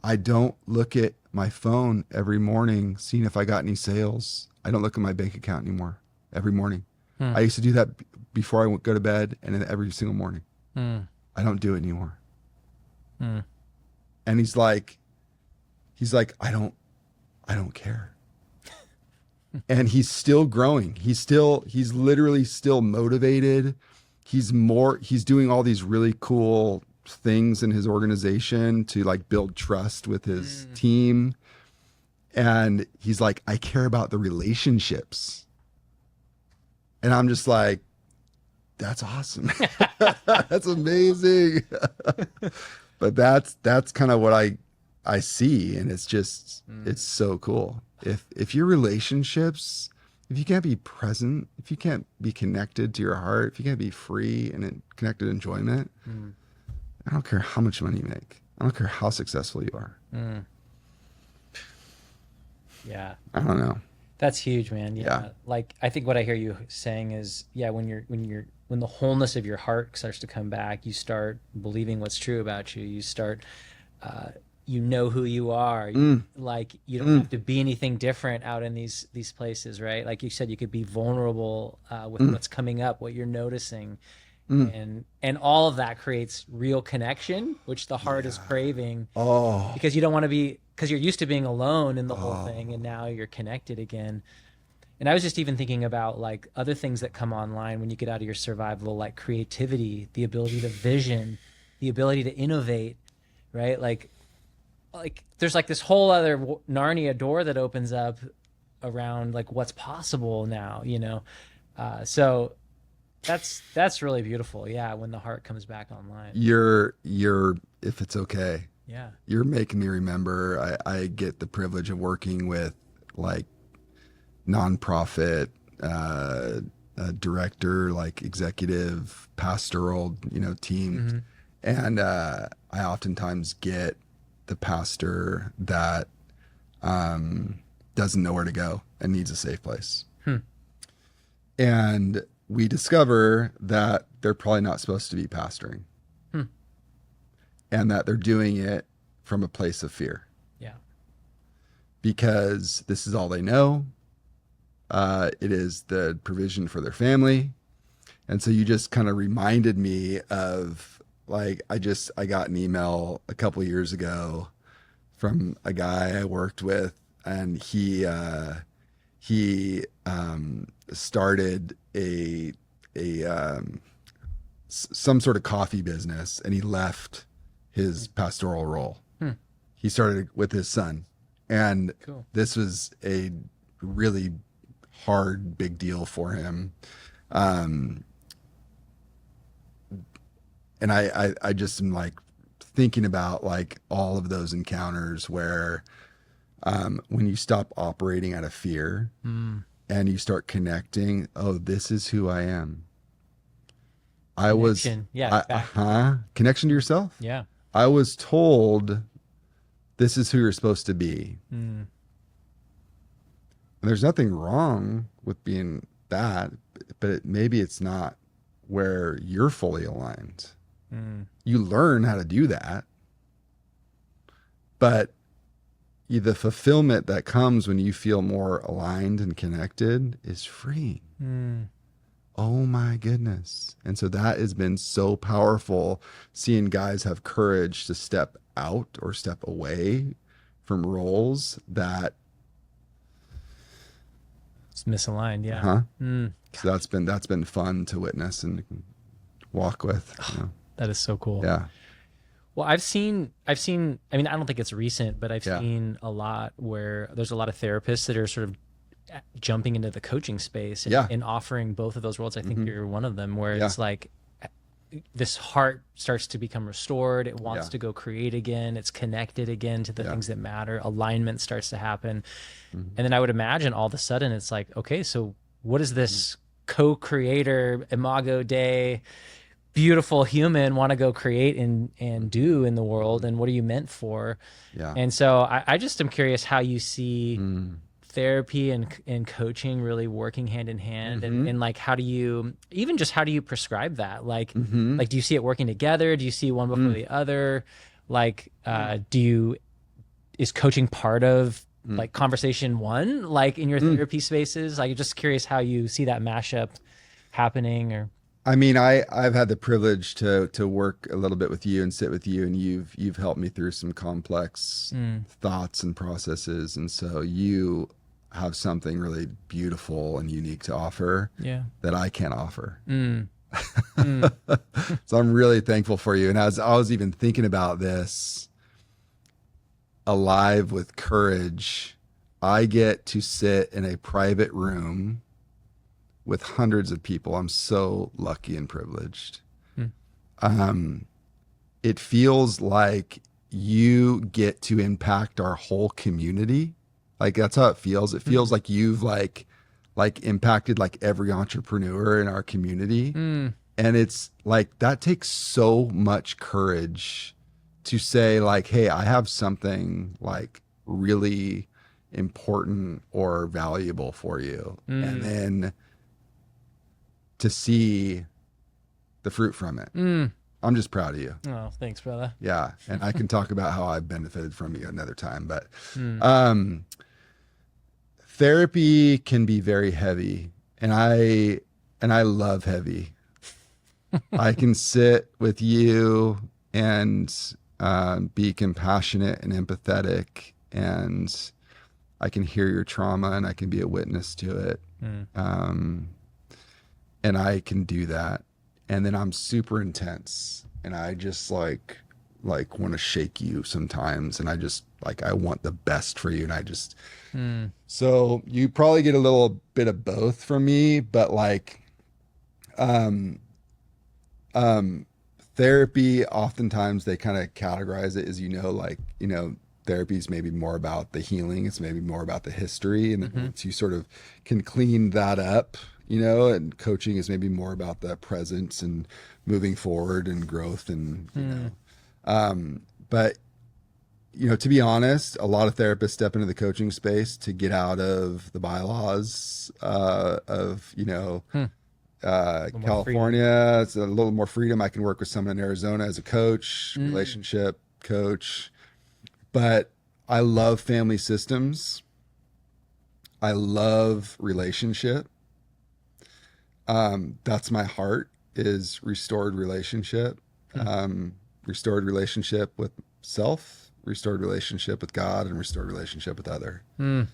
I don't look at my phone every morning seeing if I got any sales. I don't look at my bank account anymore every morning. Hmm. I used to do that before I would go to bed, and then every single morning. Hmm. I don't do it anymore. Hmm. And he's like, I don't care. And he's still growing. He's literally still motivated. He's doing all these really cool things in his organization to like build trust with his team. And he's like, I care about the relationships. And I'm just like, that's awesome. That's amazing. But that's kind of what I see. And it's just, it's so cool. If your relationships, if you can't be present, if you can't be connected to your heart, if you can't be free and connected to enjoyment, I don't care how much money you make. I don't care how successful you are. Yeah. I don't know. That's huge, man. Yeah. Yeah. Like, I think what I hear you saying is, yeah, when the wholeness of your heart starts to come back, you start believing what's true about you. You start, you know who you are. Like, you don't have to be anything different out in these places, right? Like you said, you could be vulnerable with what's coming up, what you're noticing. And all of that creates real connection, which the heart is craving. Oh, Because you don't want to be, because you're used to being alone in the whole thing, and now you're connected again. And I was just even thinking about like other things that come online when you get out of your survival, like creativity, the ability to vision, the ability to innovate, right? Like there's like this whole other Narnia door that opens up around like what's possible now, you know? So That's really beautiful. Yeah, when the heart comes back online. You're if it's okay, Yeah. you're making me remember I get the privilege of working with like nonprofit director, like executive, pastoral, teams. Mm-hmm. And I oftentimes get the pastor that doesn't know where to go and needs a safe place. Hmm. And we discover that they're probably not supposed to be pastoring Hmm. and that they're doing it from a place of fear Yeah. because this is all they know. It is the provision for their family. And so you just kind of reminded me of like, I got an email a couple years ago from a guy I worked with, and he started a some sort of coffee business, and he left his pastoral role. Hmm. He started with his son, and Cool. this was a really hard, big deal for him. Um, and I just am like thinking about like all of those encounters where when you stop operating out of fear and you start connecting, oh, this is who I am. Connection. Yeah. Connection to yourself. Yeah. I was told this is who you're supposed to be. Mm. And there's nothing wrong with being that, but maybe it's not where you're fully aligned. Mm. You learn how to do that, but the fulfillment that comes when you feel more aligned and connected is free. Mm. Oh my goodness. And so that has been so powerful, seeing guys have courage to step out or step away from roles that It's misaligned. Yeah. Mm. So that's been fun to witness and walk with. That is so cool. Yeah. Well, I've seen, I mean, I don't think it's recent, but I've Yeah. seen a lot where there's a lot of therapists that are sort of jumping into the coaching space and, Yeah. and offering both of those worlds. I think you're one of them, where Yeah. it's like this heart starts to become restored. It wants Yeah. to go create again. It's connected again to the Yeah. things that matter. Alignment starts to happen. And then I would imagine all of a sudden it's like, okay, so what is this co-creator, imago Dei, beautiful human want to go create and do in the world, and what are you meant for? Yeah. And so I just am curious how you see therapy and coaching really working hand in hand, and like how do you prescribe that? Like like do you see it working together? Do you see one before the other? Like is coaching part of like conversation one, like in your therapy spaces? Like, just curious how you see that mashup happening. Or I mean, I've had the privilege to work a little bit with you and sit with you, and you've helped me through some complex thoughts and processes, and so you have something really beautiful and unique to offer that I can't offer. So I'm really thankful for you. And as I was even thinking about this, Alive with Courage, I get to sit in a private room with hundreds of people. I'm so lucky and privileged. It feels like you get to impact our whole community. Like that's how it feels. It feels like you've like impacted like every entrepreneur in our community. And it's like that takes so much courage to say like, hey, I have something like really important or valuable for you. And then to see the fruit from it. I'm just proud of you. oh, thanks, brother. Yeah. And I can talk about how I've benefited from you another time, but therapy can be very heavy, and I love heavy. I can sit with you and be compassionate and empathetic, and I can hear your trauma and I can be a witness to it. And I can do that. And then I'm super intense, and I just like want to shake you sometimes, and I just like I want the best for you, and I just so you probably get a little bit of both from me, but like um, um, therapy, oftentimes they kind of categorize it as, like, therapy is maybe more about the healing. It's maybe more about the history. And then Mm-hmm. once you sort of can clean that up, and coaching is maybe more about the presence and moving forward and growth and, but to be honest, a lot of therapists step into the coaching space to get out of the bylaws of, Hmm. A little more freedom. California. It's a little more freedom. I can work with someone in Arizona as a coach, Mm. relationship coach, but I love family systems. I love relationship. That's my heart, is restored relationship, Hmm. restored relationship with self, restored relationship with God, and restored relationship with other. Mm.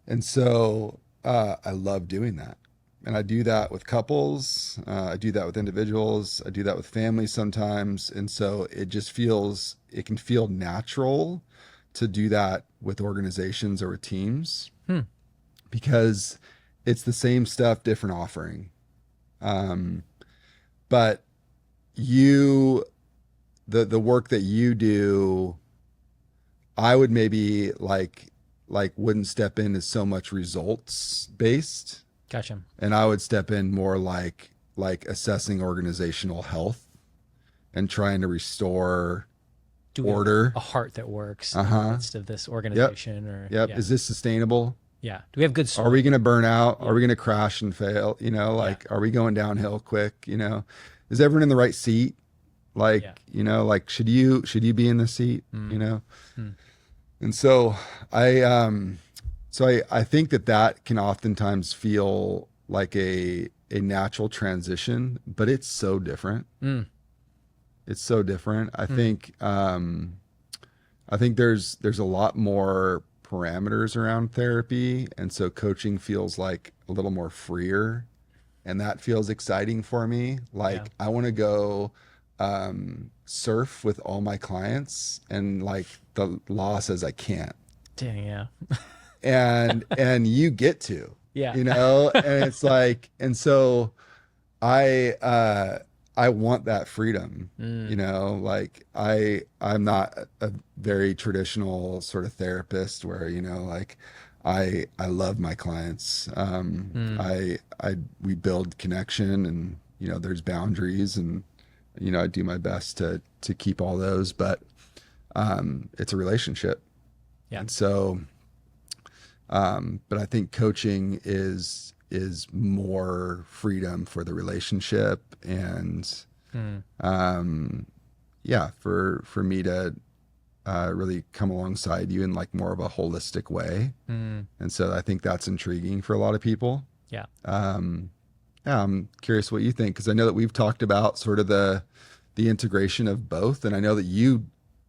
And so I love doing that. And I do that with couples. I do that with individuals. I do that with families sometimes. And so it can feel natural to do that with organizations or with teams, Hmm. because it's the same stuff, different offering. But you, the work that you do, I would maybe wouldn't step in as so much results based, Gotcha. and I would step in more like assessing organizational health and trying to restore Do we have order. a heart that works in the Uh-huh. midst of this Yep. organization? Or Yep. yeah, Is this sustainable? yeah. Do we have good Are we soil? going to burn out? Are Yeah, we going to crash and fail? yeah, Are we going downhill quick? Is everyone in the right seat? yeah. Should you be in the seat? Mm. Mm. And so I think that can oftentimes feel like a natural transition, but it's so different. Mm. It's so different. Mm. I think there's a lot more parameters around therapy, and so coaching feels like a little more freer, and that feels exciting for me. Yeah. Like I want to go surf with all my clients, and like the law says I can't, Dang, yeah. and you get to, Yeah. and it's like, and so I want that freedom, Mm. like I'm not a very traditional sort of therapist where, like I love my clients. Mm. We build connection, and, there's boundaries, and, I do my best to keep all those, but it's a relationship. Yeah. And so, but I think coaching is more freedom for the relationship, and Mm. yeah, for me to really come alongside you in like more of a holistic way. Mm. And so I think that's intriguing for a lot of people. Yeah. Yeah, I'm curious what you think, because I know that we've talked about sort of the integration of both, and I know that you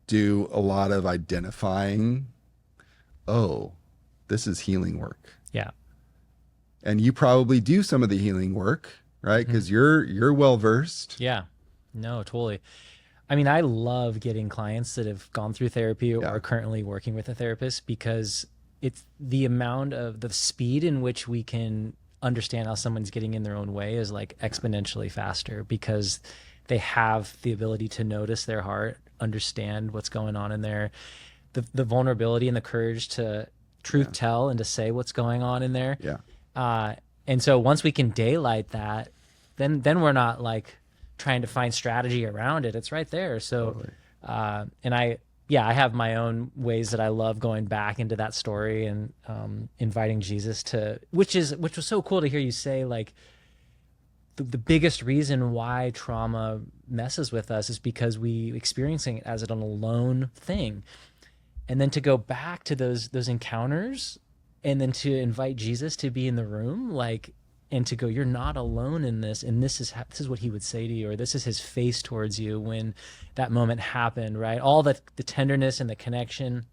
do a lot of identifying, oh, this is healing work. Yeah. And you probably do some of the healing work, right? Mm-hmm. Because you're well versed. Yeah. No, totally. I mean, I love getting clients that have gone through therapy or Yeah. are currently working with a therapist, because it's the amount of the speed in which we can understand how someone's getting in their own way is like exponentially faster, because they have the ability to notice their heart, understand what's going on in there, the vulnerability and the courage to truth tell and to say what's going on in there. Yeah. And so once we can daylight that, then we're not like trying to find strategy around it. It's right there. So, Totally. and I have my own ways that I love going back into that story and inviting Jesus to, which was so cool to hear you say, like, the biggest reason why trauma messes with us is because we experiencing it as an alone thing. And then to go back to those encounters, and then to invite Jesus to be in the room, like, and to go, you're not alone in this, and this is what he would say to you, or this is his face towards you when that moment happened, right? All the tenderness and the connection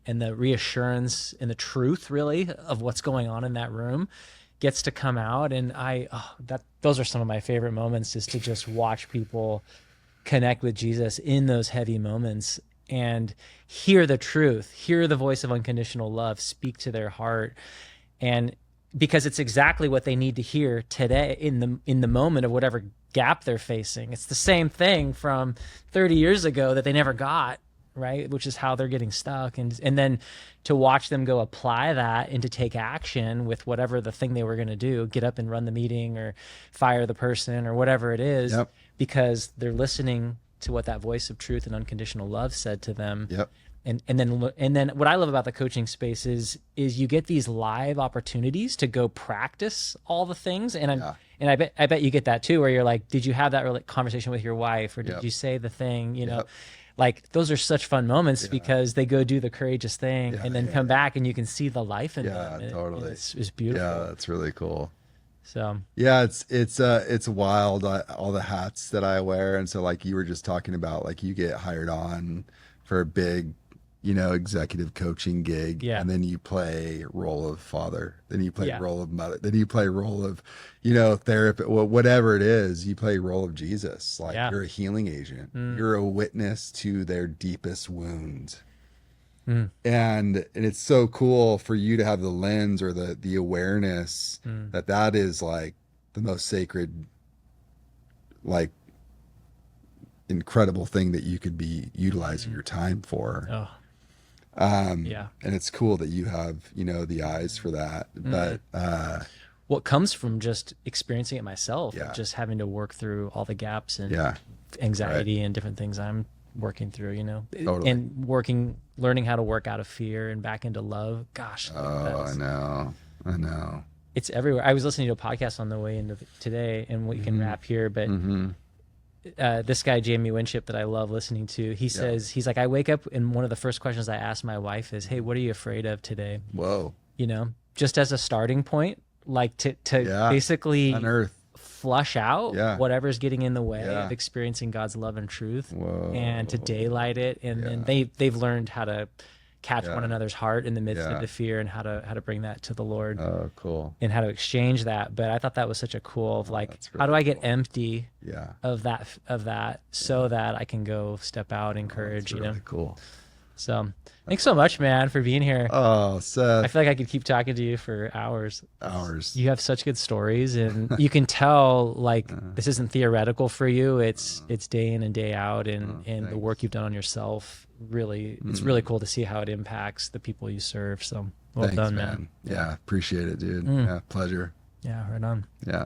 and the reassurance and the truth, really, of what's going on in that room gets to come out. And those are some of my favorite moments, is to just watch people connect with Jesus in those heavy moments and hear the truth, hear the voice of unconditional love speak to their heart. And because it's exactly what they need to hear today in the moment of whatever gap they're facing. It's the same thing from 30 years ago that they never got, right? Which is how they're getting stuck. And then to watch them go apply that and to take action with whatever the thing they were going to do, get up and run the meeting or fire the person or whatever it is, Yep. because they're listening to what that voice of truth and unconditional love said to them. Yep. And then what I love about the coaching space is you get these live opportunities to go practice all the things. And I bet you get that too, where you're like, did you have that conversation with your wife, or did Yep. you say the thing, Yep. like those are such fun moments because they go do the courageous thing and then come back and you can see the life in them. Totally. It's beautiful. Yeah, that's really cool. So Yeah, it's wild, all the hats that I wear. And so like you were just talking about, like you get hired on for a big, executive coaching gig, Yeah. and then you play role of father, then you play Yeah. role of mother, then you play role of, therapist, whatever it is, you play role of Jesus. Like you're a healing agent. You're a witness to their deepest wounds. And it's so cool for you to have the lens or the awareness that is like the most sacred, like incredible thing that you could be utilizing your time for. oh yeah. And it's cool that you have, the eyes for that. But What comes from just experiencing it myself, Yeah. of just having to work through all the gaps and yeah, anxiety and different things I'm working through, Totally. and learning how to work out of fear and back into love. Gosh, I know. it's everywhere. I was listening to a podcast on the way into today, and we can wrap here, but this guy, Jamie Winship, that I love listening to, he says, he's like, I wake up and one of the first questions I ask my wife is, hey, what are you afraid of today? Whoa. Just as a starting point, like to basically Unearth. flush out whatever's getting in the way Yeah. of experiencing God's love and truth. Whoa. And to daylight it. And then they've learned how to catch one another's heart in the midst of the fear, and how to bring that to the Lord. Oh, cool. And how to exchange that. But I thought that was such a cool, like, that's really how do I get empty Yeah. of that so that I can go step out, encourage, That's really cool. So thanks so much, man, for being here. Oh, I Seth. feel like I could keep talking to you for hours. Hours. You have such good stories, and you can tell like this isn't theoretical for you. It's day in and day out, and the work you've done on yourself. Really, it's really cool to see how it impacts the people you serve. So well Thanks, done, man. Yeah, appreciate it, dude. Yeah, pleasure. Yeah, right on. Yeah.